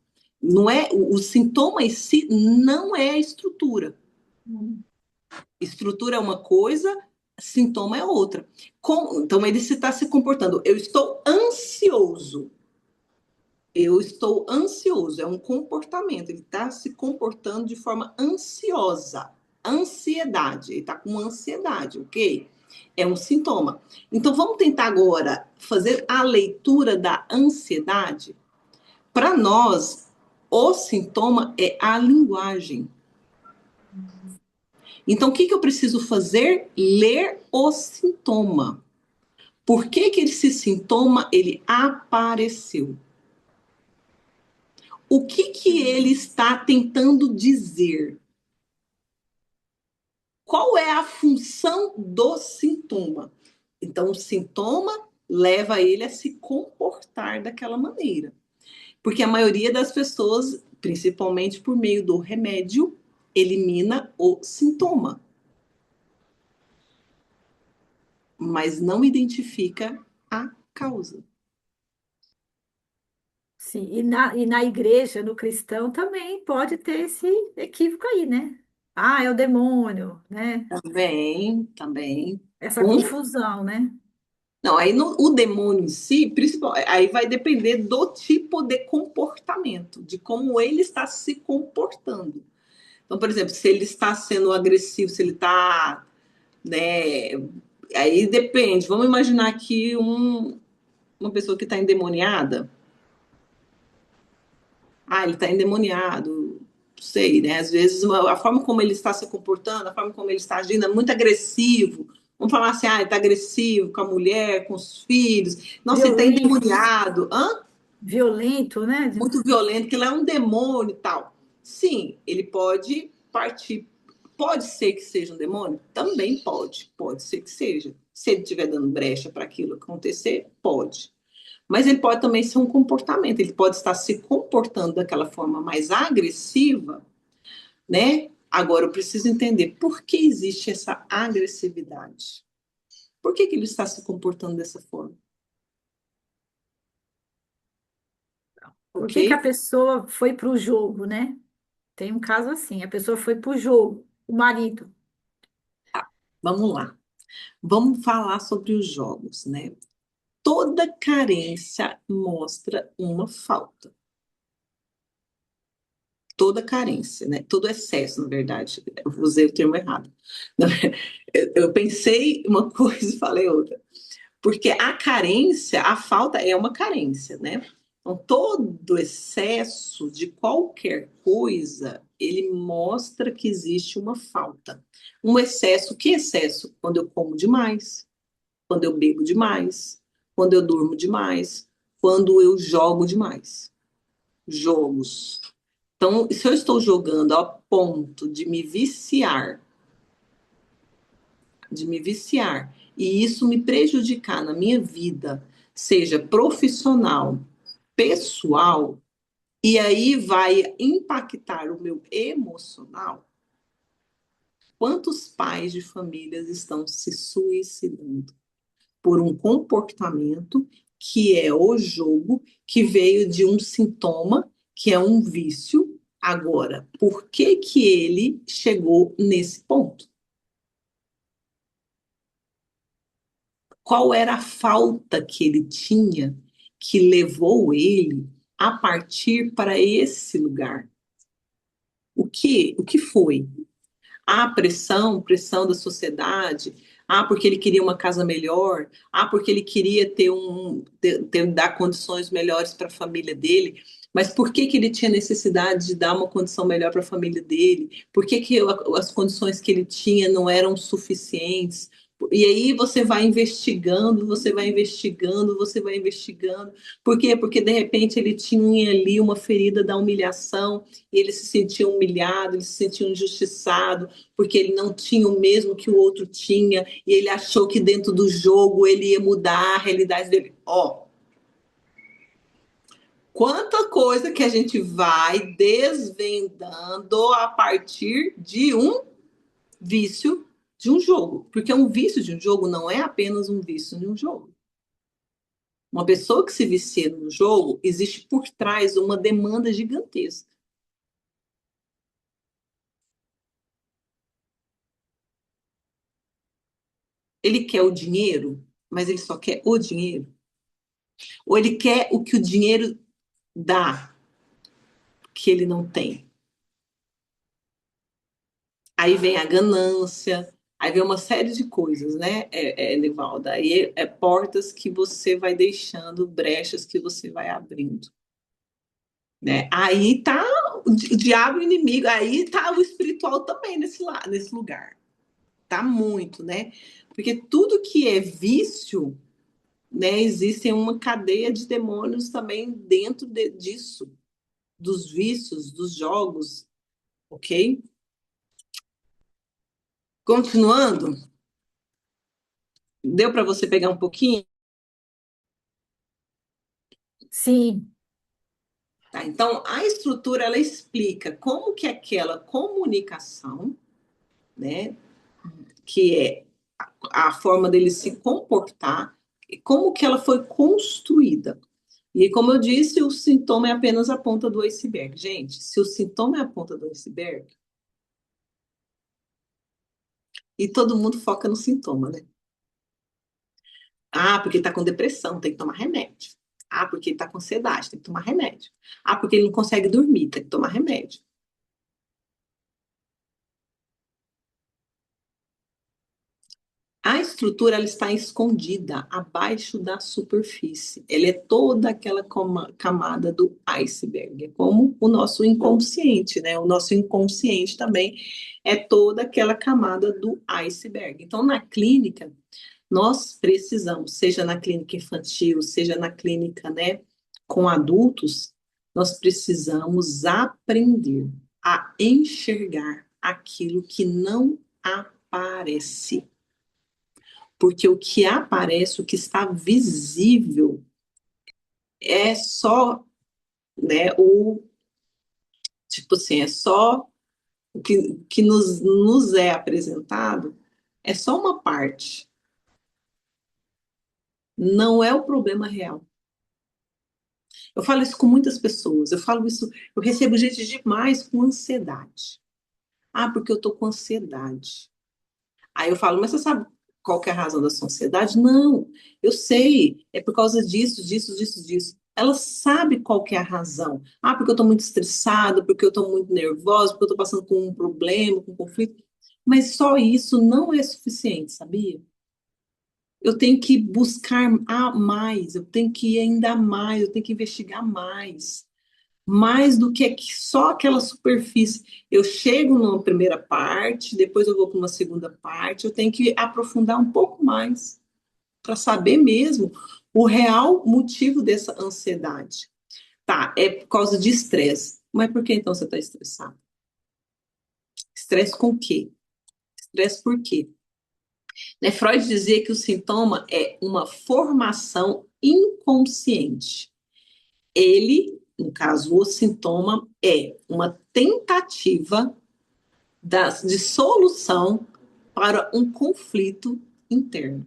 Não é o sintoma em si não é a estrutura. Hum. Estrutura é uma coisa, sintoma é outra. Então ele está se comportando. Eu estou ansioso. Eu estou ansioso, é um comportamento, ele está se comportando de forma ansiosa. Ansiedade, ele está com ansiedade, ok? É um sintoma. Então vamos tentar agora fazer a leitura da ansiedade. Para nós, o sintoma é a linguagem. Então o que que eu preciso fazer? Ler o sintoma. Por que que esse sintoma ele apareceu? O que que ele está tentando dizer? Qual é a função do sintoma? Então, o sintoma leva ele a se comportar daquela maneira. Porque a maioria das pessoas, principalmente por meio do remédio, elimina o sintoma. mas não identifica a causa. Sim, e na igreja, no cristão, também pode ter esse equívoco aí, né? Ah, é o demônio, né? Também, também. Essa Com confusão, né? Não, aí o demônio em si, principal, aí vai depender do tipo de comportamento, de como ele está se comportando. Então, por exemplo, se ele está sendo agressivo, se ele está, né, aí depende. Vamos imaginar aqui uma pessoa que está endemoniada. Ah, ele está endemoniado, não sei, né? Às vezes a forma como ele está se comportando, a forma como ele está agindo é muito agressivo. Vamos falar assim, ah, ele está agressivo com a mulher, com os filhos. Nossa, ele está Violento, endemoniado. Hã? violento, né? Muito violento, que ele é um demônio e tal. Sim, ele pode partir. Pode ser que seja um demônio? Também pode. Pode ser que seja. Se ele estiver dando brecha para aquilo acontecer, pode. Mas ele pode também ser um comportamento. Ele pode estar se comportando daquela forma mais agressiva, né? Agora eu preciso entender por que existe essa agressividade. Por que ele está se comportando dessa forma? Por Ok? que que a pessoa foi para o jogo, né? Tem um caso assim, a pessoa foi para o jogo, o marido. Vamos lá. Vamos falar sobre os jogos, né? Toda carência mostra uma falta. Toda carência, né? Todo excesso, na verdade. Eu usei o termo errado. Eu pensei uma coisa e falei outra. Porque a carência, a falta é uma carência, né? Então, todo excesso de qualquer coisa, ele mostra que existe uma falta. Um excesso, que excesso? Quando eu como demais, quando eu bebo demais, quando eu durmo demais, quando eu jogo demais. Jogos. Então, se eu estou jogando ao ponto de me viciar, e isso me prejudicar na minha vida, seja profissional, pessoal, e aí vai impactar o meu emocional, quantos pais de famílias estão se suicidando por um comportamento que é o jogo, que veio de um sintoma, que é um vício. Agora, por que que ele chegou nesse ponto? Qual era a falta que ele tinha que levou ele a partir para esse lugar? O que foi? Ah, pressão da sociedade. Ah, porque ele queria uma casa melhor. Ah, porque ele queria dar condições melhores para a família dele. Mas por que que ele tinha necessidade de dar uma condição melhor para a família dele? Por que que as condições que ele tinha não eram suficientes? E aí você vai investigando, você vai investigando, você vai investigando. Por quê? Porque de repente ele tinha ali uma ferida da humilhação, e ele se sentia humilhado, ele se sentia injustiçado, porque ele não tinha o mesmo que o outro tinha, e ele achou que dentro do jogo ele ia mudar a realidade dele. Ó, quanta coisa que a gente vai desvendando a partir de um vício de um jogo. Porque um vício de um jogo não é apenas um vício de um jogo. Uma pessoa que se vicia no jogo, existe por trás uma demanda gigantesca. Ele quer o dinheiro, mas ele só quer o dinheiro. Ou ele quer o que o dinheiro dá, que ele não tem. Aí vem a ganância, aí vem uma série de coisas, né, Nivalda? Aí é portas que você vai deixando, brechas que você vai abrindo. Né? Aí tá o diabo inimigo, aí tá o espiritual também nesse lugar. Tá muito, né? Porque tudo que é vício, né, existe uma cadeia de demônios também dentro disso, dos vícios, dos jogos, ok? Continuando, deu para você pegar um pouquinho? Sim, Tá, então, a estrutura ela explica como que aquela comunicação, né, que é a forma dele se comportar, e como que ela foi construída. E como eu disse, o sintoma é apenas a ponta do iceberg. Gente, se o sintoma é a ponta do iceberg, e todo mundo foca no sintoma, né? Ah, porque está com depressão, tem que tomar remédio. Ah, porque está com ansiedade, tem que tomar remédio. Ah, porque ele não consegue dormir, tem que tomar remédio. A estrutura ela está escondida abaixo da superfície. Ela é toda aquela camada do iceberg. É como o nosso inconsciente, né? O nosso inconsciente também é toda aquela camada do iceberg. Então, na clínica, nós precisamos, seja na clínica infantil, seja na clínica, né, com adultos, nós precisamos aprender a enxergar aquilo que não aparece. Porque o que aparece, o que está visível, é só, né, tipo assim, é só o que nos é apresentado, é só uma parte. Não é o problema real. Eu falo isso com muitas pessoas, eu falo isso, eu recebo gente demais com ansiedade. Ah, porque eu tô com ansiedade. Aí eu falo, mas você sabe qual que é a razão da sua ansiedade? Não, eu sei, é por causa disso, disso, disso, disso. Ela sabe qual que é a razão. Ah, porque eu estou muito estressada, porque eu estou muito nervosa, porque eu estou passando com um problema, com um conflito. Mas só isso não é suficiente, sabia? Eu tenho que buscar mais, eu tenho que ir ainda mais, eu tenho que investigar mais. Mais do que só aquela superfície. Eu chego numa primeira parte, depois eu vou para uma segunda parte, eu tenho que aprofundar um pouco mais para saber mesmo o real motivo dessa ansiedade. Tá, é por causa de estresse. Mas por que então você está estressado? Estresse com o quê? Estresse por quê? Né, Freud dizia que o sintoma é uma formação inconsciente. Ele, no caso, o sintoma é uma tentativa de solução para um conflito interno.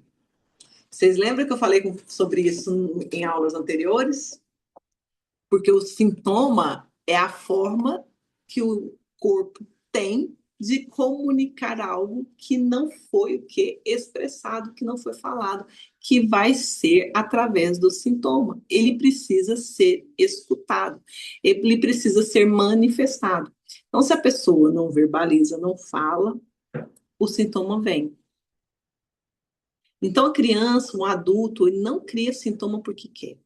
Vocês lembram que eu falei sobre isso em aulas anteriores? Porque o sintoma é a forma que o corpo tem de comunicar algo que não foi o que expressado, que não foi falado, que vai ser através do sintoma. Ele precisa ser escutado, ele precisa ser manifestado. Então, se a pessoa não verbaliza, não fala, o sintoma vem. Então, a criança, um adulto, ele não cria sintoma porque quer,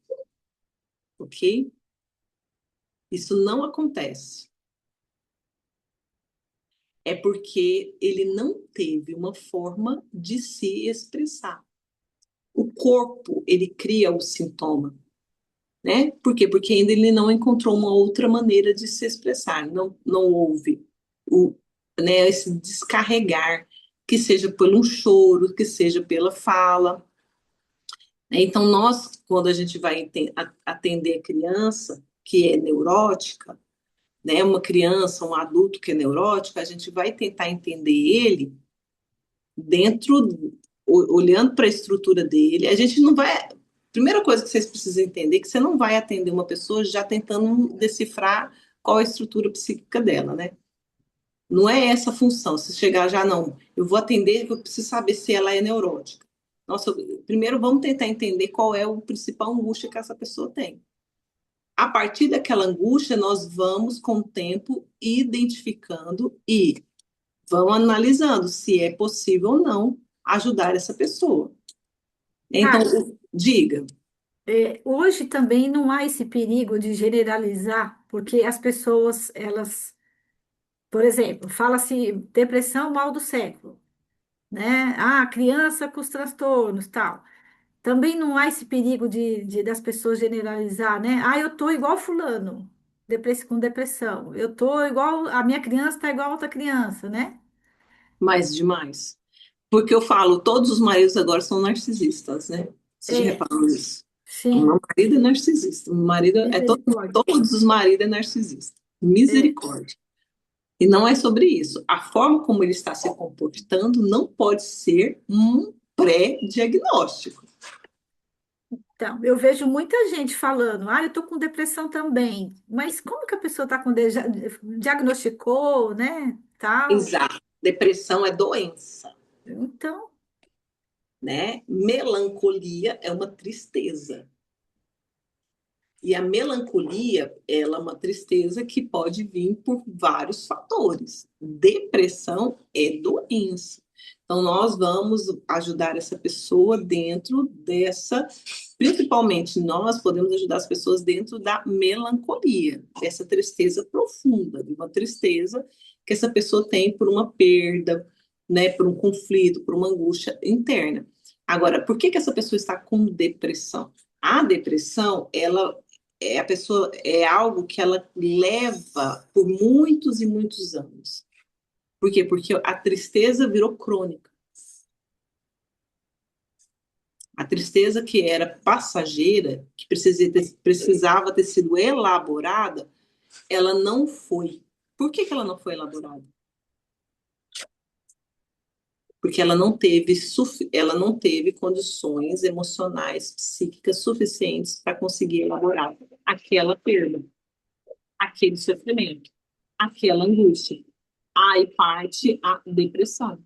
ok? Isso não acontece. É porque ele não teve uma forma de se expressar. O corpo, ele cria o sintoma, né? Por quê? Porque ainda ele não encontrou uma outra maneira de se expressar, não houve né, esse descarregar, que seja por um choro, que seja pela fala. Então, nós, quando a gente vai atender a criança que é neurótica, né, uma criança, um adulto que é neurótico, a gente vai tentar entender ele dentro, olhando para a estrutura dele. A gente não vai. Primeira coisa que vocês precisam entender é que você não vai atender uma pessoa já tentando decifrar qual é a estrutura psíquica dela, né? Não é essa a função. Se chegar já, não, eu vou atender, eu preciso saber se ela é neurótica. Nossa, primeiro vamos tentar entender qual é o principal angústia que essa pessoa tem. A partir daquela angústia, nós vamos, com o tempo, identificando e vamos analisando se é possível ou não ajudar essa pessoa. Então, Cara, diga. hoje também não há esse perigo de generalizar, porque as pessoas, elas, por exemplo, fala-se depressão mal do século, né? Ah, criança com os transtornos, tal. Também não há esse perigo das pessoas generalizar, né? Ah, eu tô igual fulano, com depressão. Eu tô igual, a minha criança tá igual a outra criança, né? Mais demais. Porque eu falo, todos os maridos agora são narcisistas, né? Vocês já É, repararam isso? O meu sim, marido é narcisista. O marido é misericórdia. todos os maridos é narcisista. É, Misericórdia. E não é sobre isso. A forma como ele está se comportando não pode ser um pré-diagnóstico. Então, eu vejo muita gente falando, eu estou com depressão também. Mas como que a pessoa está com diagnosticou, né? Tal. Exato. Depressão é doença, Então, né? Melancolia é uma tristeza. E a melancolia, ela é uma tristeza que pode vir por vários fatores. Depressão é doença. Então, nós vamos ajudar essa pessoa dentro dessa. Principalmente, nós podemos ajudar as pessoas dentro da melancolia, dessa tristeza profunda, de uma tristeza que essa pessoa tem por uma perda, né, por um conflito, por uma angústia interna. Agora, por que que essa pessoa está com depressão? A depressão, ela a pessoa é algo que ela leva por muitos e muitos anos. Por quê? Porque a tristeza virou crônica. A tristeza que era passageira, que precisava ter sido elaborada, ela não foi. Por que que ela não foi elaborada? Porque ela não teve condições emocionais, psíquicas suficientes para conseguir elaborar aquela perda, aquele sofrimento, aquela angústia. Aí parte a depressão,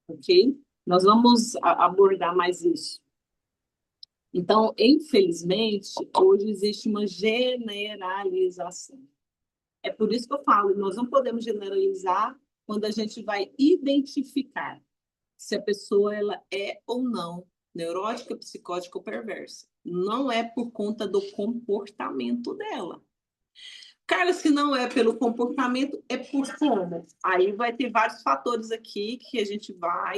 ok? Nós vamos abordar mais isso. Então, infelizmente, hoje existe uma generalização. É por isso que eu falo, nós não podemos generalizar quando a gente vai identificar se a pessoa ela é ou não neurótica, psicótica ou perversa. Não é por conta do comportamento dela. Cara, se não é pelo comportamento, é por como? Aí vai ter vários fatores aqui que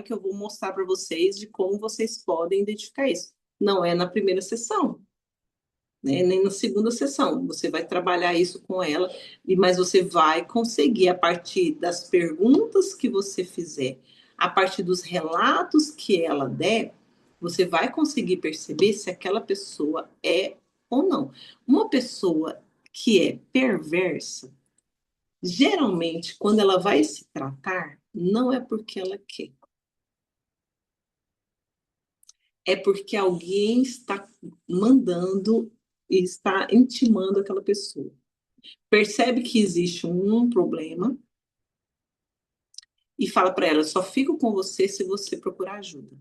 eu vou mostrar para vocês de como vocês podem identificar isso. Não é na primeira sessão, né? Nem na segunda sessão. Você vai trabalhar isso com ela, mas você vai conseguir, a partir das perguntas que você fizer, a partir dos relatos que ela der, você vai conseguir perceber se aquela pessoa é ou não. Uma pessoa que é perversa, geralmente, quando ela vai se tratar, não é porque ela quer. É porque alguém está mandando e está intimando aquela pessoa. Percebe que existe um problema e fala para ela: só fico com você se você procurar ajuda.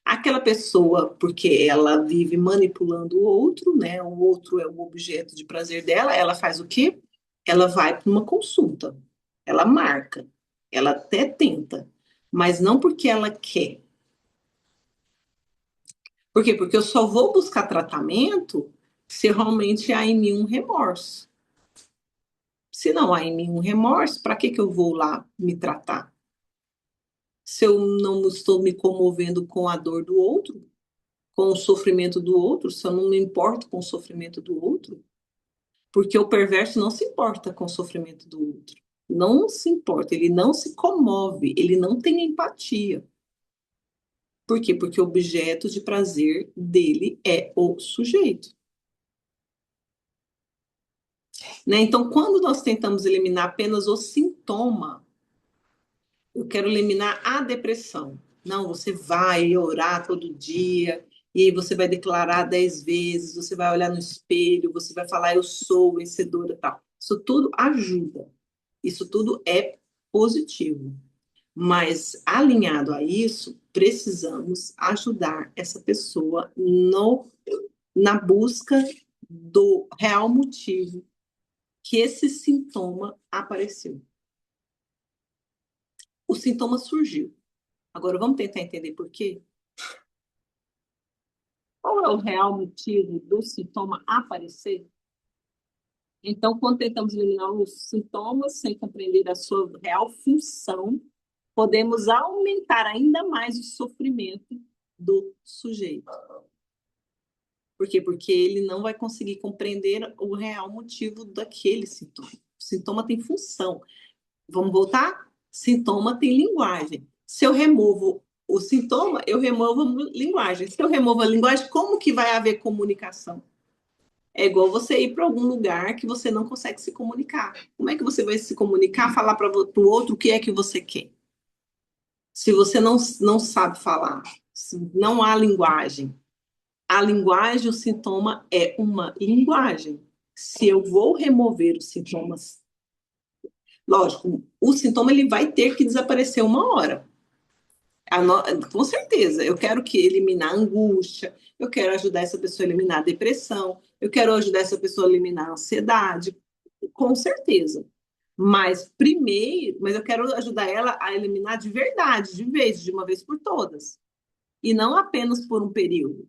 Aquela pessoa, porque ela vive manipulando o outro, né? O outro é o objeto de prazer dela, ela faz o quê? Ela vai para uma consulta, ela marca, ela até tenta, mas não porque ela quer. Por quê? Porque eu só vou buscar tratamento se realmente há em mim um remorso. Se não há em mim um remorso, para que eu vou lá me tratar? Se eu não estou me comovendo com a dor do outro, com o sofrimento do outro, se eu não me importo com o sofrimento do outro, porque o perverso não se importa com o sofrimento do outro. Não se importa, ele não se comove, ele não tem empatia. Por quê? Porque o objeto de prazer dele é o sujeito. Né? Então, quando nós tentamos eliminar apenas o sintoma, eu quero eliminar a depressão. Não, você vai orar todo dia, e aí você vai declarar 10 vezes, você vai olhar no espelho, você vai falar, eu sou vencedora e tal. Isso tudo ajuda. Isso tudo é positivo. Mas, alinhado a isso, precisamos ajudar essa pessoa na busca do real motivo que esse sintoma apareceu. O sintoma surgiu. Agora vamos tentar entender por quê? Qual é o real motivo do sintoma aparecer? Então, quando tentamos eliminar os sintomas sem compreender a sua real função, podemos aumentar ainda mais o sofrimento do sujeito. Por quê? Porque ele não vai conseguir compreender o real motivo daquele sintoma. O sintoma tem função. Vamos voltar? Sintoma tem linguagem. Se eu removo o sintoma, eu removo a linguagem. Se eu removo a linguagem, como que vai haver comunicação? É igual você ir para algum lugar que você não consegue se comunicar. Como é que você vai se comunicar, falar para o outro o que é que você quer? Se você não sabe falar, se não há linguagem. A linguagem, o sintoma é uma linguagem. Se eu vou remover os sintomas, lógico, o sintoma ele vai ter que desaparecer uma hora. Com certeza, eu quero que eliminar a angústia, eu quero ajudar essa pessoa a eliminar a depressão, eu quero ajudar essa pessoa a eliminar a ansiedade, com certeza. Mas eu quero ajudar ela a eliminar de verdade, de vez, de uma vez por todas. E não apenas por um período.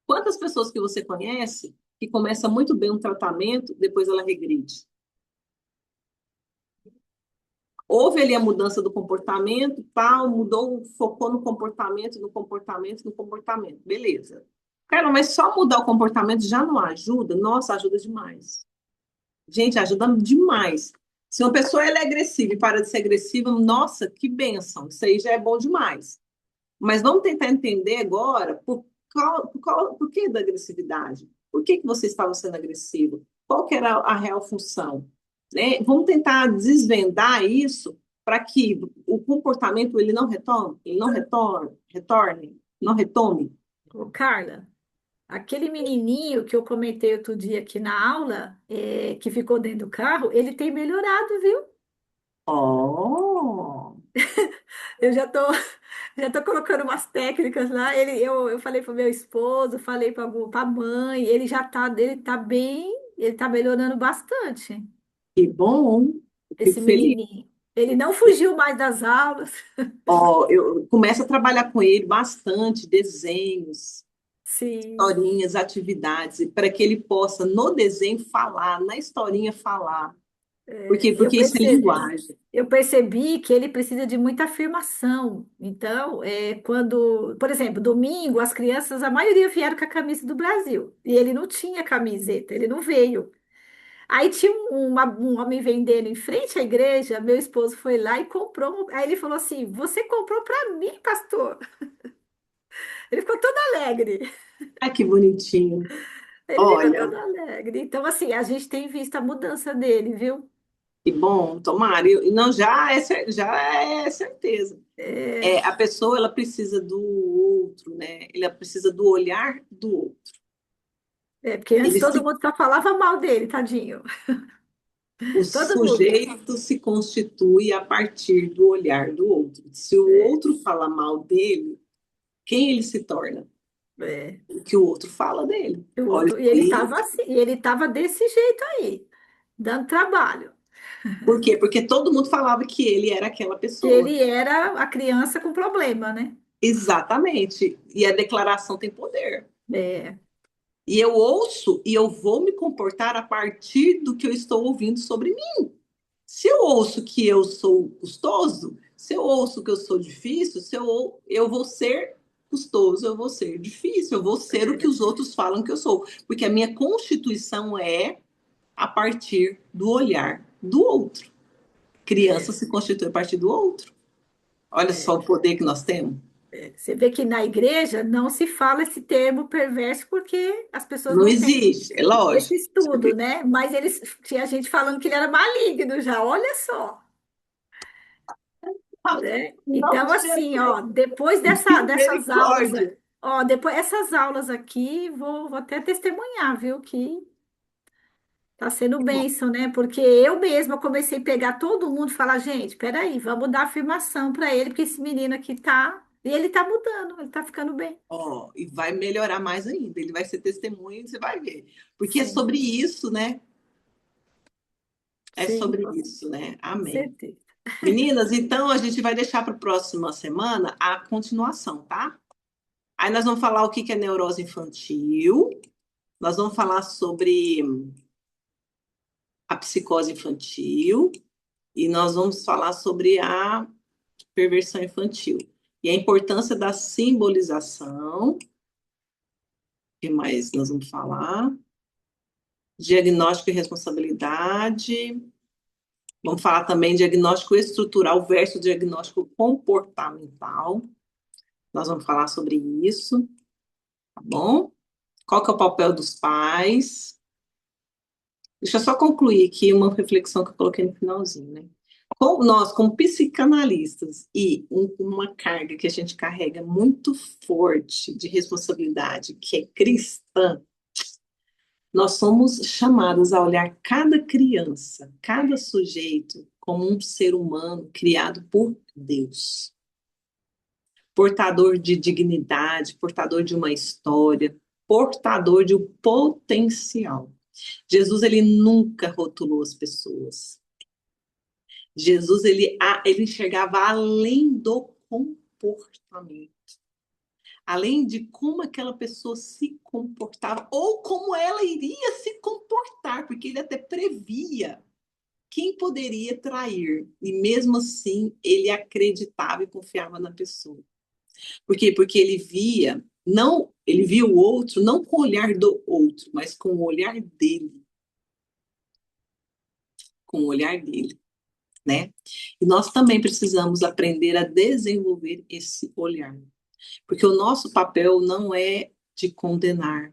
Quantas pessoas que você conhece que começa muito bem um tratamento, depois ela regride? Houve ali a mudança do comportamento, tal, mudou, focou no comportamento, no comportamento, no comportamento. Beleza. Cara, mas só mudar o comportamento já não ajuda? Nossa, ajuda demais. Gente, ajuda demais. Se uma pessoa ela é agressiva e para de ser agressiva, nossa, que bênção. Isso aí já é bom demais. Mas vamos tentar entender agora por que da agressividade? Por que você estava sendo agressivo? Qual que era a real função? Né? Vamos tentar desvendar isso para que o comportamento ele não retorne, não retome. Ô, Carla, aquele menininho que eu comentei outro dia aqui na aula, que ficou dentro do carro, ele tem melhorado, viu? Oh, Eu já tô, já tô colocando umas técnicas lá. Eu falei para o meu esposo, falei para a mãe, ele tá bem, ele tá melhorando bastante, que bom, eu esse fico feliz. menininho. Ele não fugiu mais das aulas. Ó, eu começo a trabalhar com ele bastante, desenhos, Sim. historinhas, atividades, para que ele possa, no desenho, falar, na historinha, falar. Por quê? Eu Porque isso é percebi, linguagem. eu percebi que ele precisa de muita afirmação. Então, quando, por exemplo, domingo, as crianças, a maioria vieram com a camisa do Brasil. E ele não tinha camiseta, ele não veio. Aí tinha um homem vendendo em frente à igreja, meu esposo foi lá e comprou. Aí ele falou assim: Você comprou para mim, pastor? Ele ficou todo alegre. Ai, que bonitinho. Ele ficou todo Olha, alegre. Então, assim, a gente tem visto a mudança dele, viu? que bom, tomara. Não, já é certeza. É, É, a pessoa, ela precisa do outro, né? Ela precisa do olhar do outro. porque antes Ele todo se, mundo só falava mal dele, tadinho. o Todo mundo. sujeito se constitui a partir do olhar do outro. Se o É, outro fala mal dele, quem ele se torna? é. O que o outro fala dele. O Olha, outro, e ele estava assim, e ele estava desse jeito aí, dando trabalho. por quê? Porque todo mundo falava que ele era aquela Que pessoa. ele era a criança com problema, né? Exatamente. E a declaração tem poder. É, E eu ouço e eu vou me comportar a partir do que eu estou ouvindo sobre mim. Se eu ouço que eu sou custoso, se eu ouço que eu sou difícil, eu vou ser custoso, eu vou ser difícil, eu vou ser o que os outros falam que eu sou. Porque a minha constituição é a partir do olhar do outro. Criança é, se constitui a partir do outro. Olha só é. o poder que nós temos. Você vê que na igreja não se fala esse termo perverso porque as pessoas Não não têm existe, é esse lógico. estudo, né? Mas eles tinha gente falando que ele era maligno já, olha só, né? Não, Então, assim, ó, depois dessas aulas, misericórdia. ó, depois essas aulas aqui, vou até testemunhar, viu? Que tá sendo bênção, né? Porque eu mesma comecei a pegar todo mundo e falar, gente, peraí, vamos dar afirmação para ele, porque esse menino aqui tá. E ele tá mudando, ele tá ficando bem. Ó, e vai melhorar mais ainda. Ele vai ser testemunha e você vai ver. Porque é Sim, sobre isso, né? É sim, sobre isso, né? com Amém. certeza. Meninas, então a gente vai deixar para a próxima semana a continuação, tá? Aí nós vamos falar o que que é neurose infantil, nós vamos falar sobre a psicose infantil e nós vamos falar sobre a perversão infantil. E a importância da simbolização, o que mais nós vamos falar? Diagnóstico e responsabilidade. Vamos falar também diagnóstico estrutural versus diagnóstico comportamental. Nós vamos falar sobre isso, tá bom? Qual que é o papel dos pais? Deixa eu só concluir aqui uma reflexão que eu coloquei no finalzinho, né? Nós, como psicanalistas, e uma carga que a gente carrega muito forte de responsabilidade, que é cristã, nós somos chamados a olhar cada criança, cada sujeito, como um ser humano criado por Deus, portador de dignidade, portador de uma história, portador de um potencial. Jesus, ele nunca rotulou as pessoas. Jesus, ele enxergava além do comportamento, além de como aquela pessoa se comportava ou como ela iria se comportar, porque ele até previa quem poderia trair, e mesmo assim ele acreditava e confiava na pessoa. Por quê? Porque ele via o outro não com o olhar do outro, mas com o olhar dele, com o olhar dele, né? E nós também precisamos aprender a desenvolver esse olhar, porque o nosso papel não é de condenar.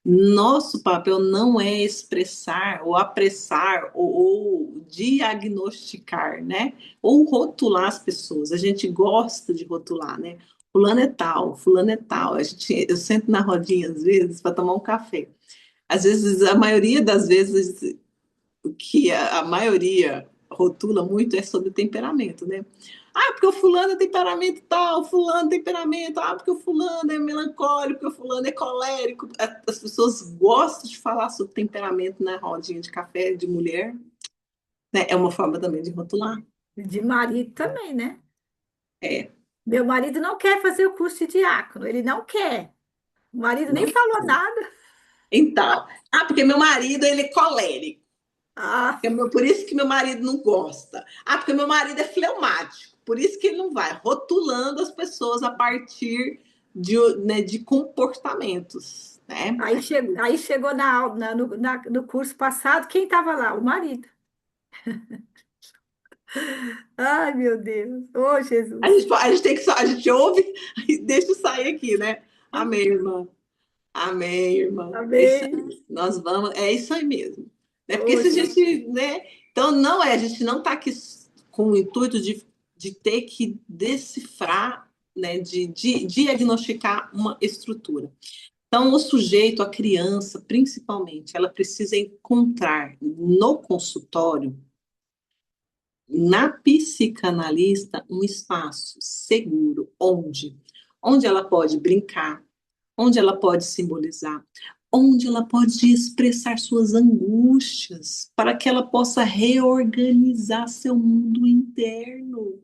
Nosso papel não é expressar ou apressar ou diagnosticar, né? Ou rotular as pessoas. A gente gosta de rotular, né? Fulano é tal, fulano é tal. Eu sento na rodinha às vezes para tomar um café. Às vezes, a maioria das vezes, o que a maioria rotula muito é sobre temperamento, né? Ah, porque o fulano é temperamento tal, fulano é temperamento, porque o fulano é melancólico, porque o fulano é colérico. As pessoas gostam de falar sobre temperamento na rodinha de café de mulher, né? É uma forma também de rotular. De marido também, né? É, Meu marido não quer fazer o curso de diácono, ele não quer. O marido nem não. falou nada. Então, porque meu marido, ele é colérico. Ah, Por isso que meu marido não gosta. Porque meu marido é fleumático. Por isso que ele não vai. Rotulando as pessoas a partir de comportamentos, né? aí chegou na, aula- na- no, na- no curso passado, quem estava lá? O marido. Ai, meu Deus. Ô, Jesus. A gente tem que só, a gente ouve e deixa sair aqui, né? Amém, irmã. Amém, irmã. É isso Amém. aí. Nós vamos, é isso aí mesmo. É porque Ô, se a Jesus. gente, né? Então, não é, a gente não está aqui com o intuito de ter que decifrar, né? De diagnosticar uma estrutura. Então, o sujeito, a criança, principalmente, ela precisa encontrar no consultório, na psicanalista, um espaço seguro, onde ela pode brincar, onde ela pode simbolizar, onde ela pode expressar suas angústias, para que ela possa reorganizar seu mundo interno.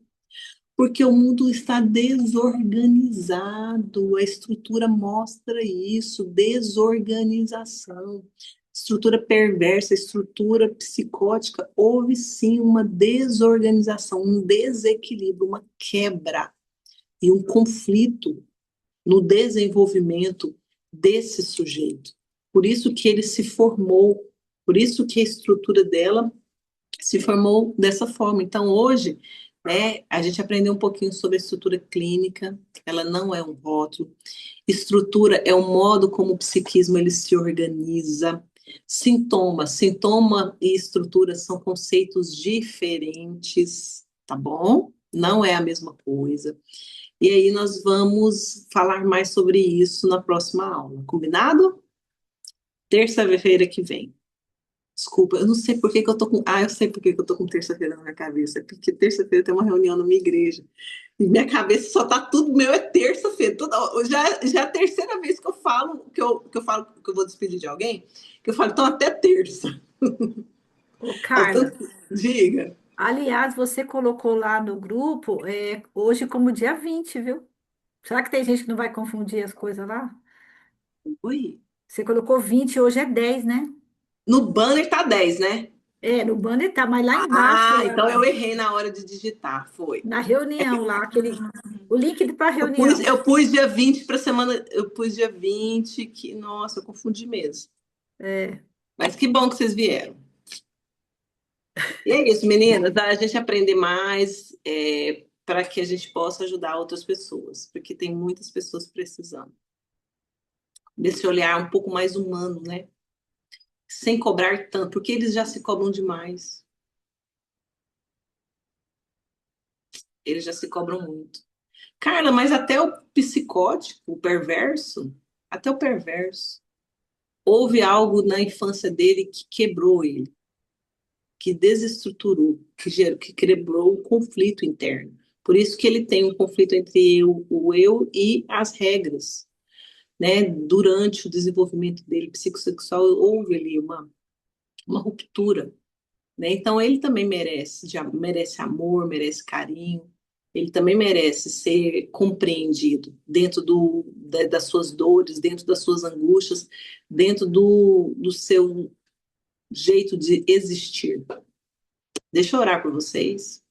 Porque o mundo está desorganizado, a estrutura mostra isso, desorganização. Estrutura perversa, estrutura psicótica, houve sim uma desorganização, um desequilíbrio, uma quebra e um conflito no desenvolvimento desse sujeito. Por isso que ele se formou, por isso que a estrutura dela se formou dessa forma. Então, hoje, né, a gente aprendeu um pouquinho sobre a estrutura clínica, ela não é um rótulo. Estrutura é o modo como o psiquismo ele se organiza. Sintoma e estrutura são conceitos diferentes, tá bom? Não é a mesma coisa. E aí nós vamos falar mais sobre isso na próxima aula, combinado? Terça-feira que vem. Desculpa, eu não sei por que que eu tô com. Eu sei por que que eu tô com terça-feira na minha cabeça. É porque terça-feira tem uma reunião na minha igreja. E minha cabeça só tá tudo meu, é terça-feira. Já é a terceira vez que eu falo que eu falo que eu vou despedir de alguém, que eu falo, então até terça. Ô, Então, Carla, diga. aliás, você colocou lá no grupo hoje como dia 20, viu? Será que tem gente que não vai confundir as coisas lá? Oi. Você colocou 20, hoje é 10, né? No banner tá 10, né? É, no banner tá, mas lá embaixo, Então eu errei na hora de digitar, foi. na reunião lá, o link para a reunião. Eu pus dia 20 para semana, eu pus dia 20 que, nossa, eu confundi mesmo. É, Mas que bom que vocês vieram. E é isso, meninas, a gente aprender mais para que a gente possa ajudar outras pessoas, porque tem muitas pessoas precisando. desse olhar um pouco mais humano, né? Sem cobrar tanto, porque eles já se cobram demais. Eles já se cobram muito. Carla, mas até o psicótico, o perverso, até o perverso, houve algo na infância dele que quebrou ele, que desestruturou, que quebrou o conflito interno. Por isso que ele tem um conflito entre o eu e as regras, né? Durante o desenvolvimento dele psicossexual, houve ali uma ruptura, né? Então ele também merece amor, merece carinho, ele também merece ser compreendido dentro das suas dores, dentro das suas angústias, dentro do seu jeito de existir. Deixa eu orar por vocês.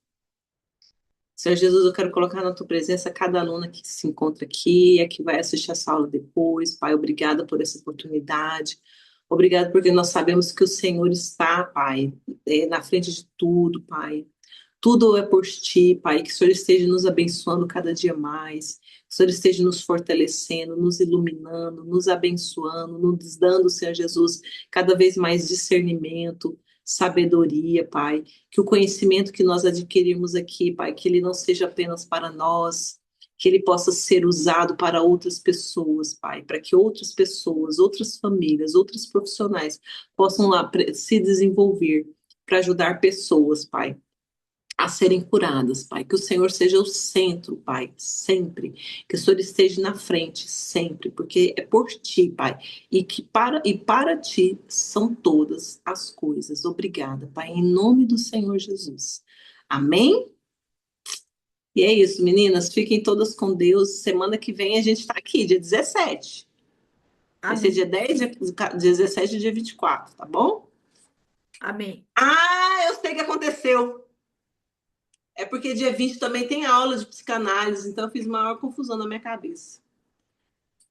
Senhor Jesus, eu quero colocar na tua presença cada aluna que se encontra aqui, a que vai assistir essa aula depois. Pai, obrigada por essa oportunidade. Obrigada porque nós sabemos que o Senhor está, Pai, na frente de tudo, Pai. Tudo é por ti, Pai. Que o Senhor esteja nos abençoando cada dia mais. Que o Senhor esteja nos fortalecendo, nos iluminando, nos abençoando, nos dando, Senhor Jesus, cada vez mais discernimento, sabedoria, Pai. Que o conhecimento que nós adquirimos aqui, Pai, que ele não seja apenas para nós, que ele possa ser usado para outras pessoas, Pai, para que outras pessoas, outras famílias, outros profissionais possam lá se desenvolver para ajudar pessoas, Pai, a serem curadas, Pai. Que o Senhor seja o centro, Pai, sempre. Que o Senhor esteja na frente, sempre, porque é por ti, Pai. E para ti são todas as coisas. Obrigada, Pai, em nome do Senhor Jesus. Amém? E é isso, meninas. Fiquem todas com Deus. Semana que vem a gente está aqui, dia 17. Vai ser dia Amém. 10, dia 17 e dia 24, tá bom? Amém. Ah, eu sei o que aconteceu. É porque dia 20 também tem aula de psicanálise, então eu fiz maior confusão na minha cabeça.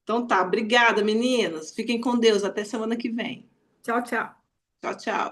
Então tá, obrigada, meninas. Fiquem com Deus. Até semana que vem. Tchau, tchau. Tchau, tchau.